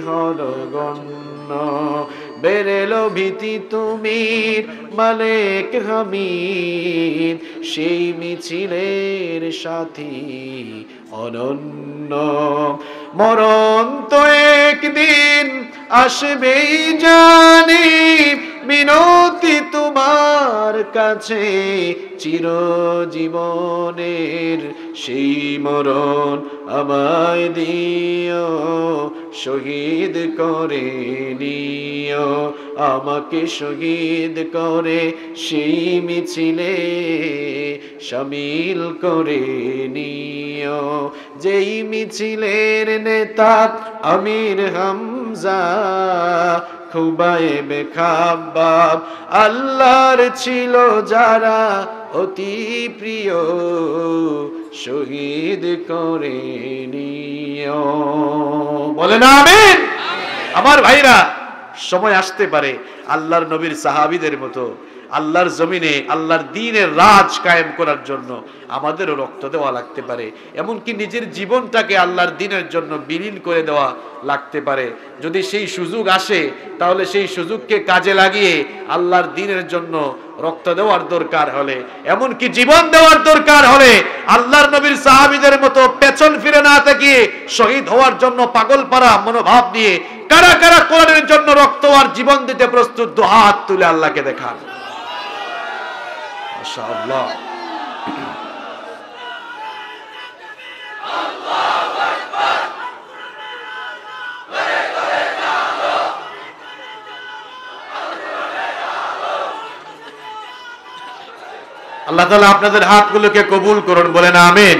হরগণ্য বেরেলো ভীতি তুমির মালিক হামিদ সেই মিছিলের সাথী অনন্য মরণ তো একদিন আসবেই জানি মিনতি তোমার কাছে চিরজীবনের সেই মরণ আমায় দিও শহীদ করে নিও আমাকে শহীদ করে সেই মিছিলে শামিল করে নিও যেই মিছিলের নেতা আমির হামজা খুবাইবে খাব্বাব আল্লাহর ছিল যারা অতি প্রিয় শহীদ করে নিও বলেন আমিন। আমার ভাইরা সময় আসতে পারে আল্লাহর নবীর সাহাবীদের মতো আল্লাহর জমিনে আল্লাহর দ্বীনের রাজ কায়েম করার জন্য আমাদেরও রক্ত দেওয়া লাগতে পারে, এমনকি নিজের জীবনটাকে আল্লাহর দ্বীনের জন্য বিলীন করে দেওয়া লাগতে পারে। যদি সেই সুযোগ আসে তাহলে সেই সুযোগকে কাজে লাগিয়ে আল্লাহর দ্বীনের জন্য রক্ত দেওয়ার দরকার হলে, এমনকি জীবন দেওয়ার দরকার হলে আল্লাহর নবীর সাহাবীদের মতো পেছন ফিরে না তাকিয়ে শহীদ হওয়ার জন্য পাগল পারা মনোভাব নিয়ে কারা কারা কোরআনের জন্য রক্ত আর জীবন দিতে প্রস্তুত দুহাত তুলে আল্লাহকে দেখান। মাশাআল্লাহ। আল্লাহ তাআলা আপনাদের হাতগুলোকে কবুল করুন, বলেন আমিন।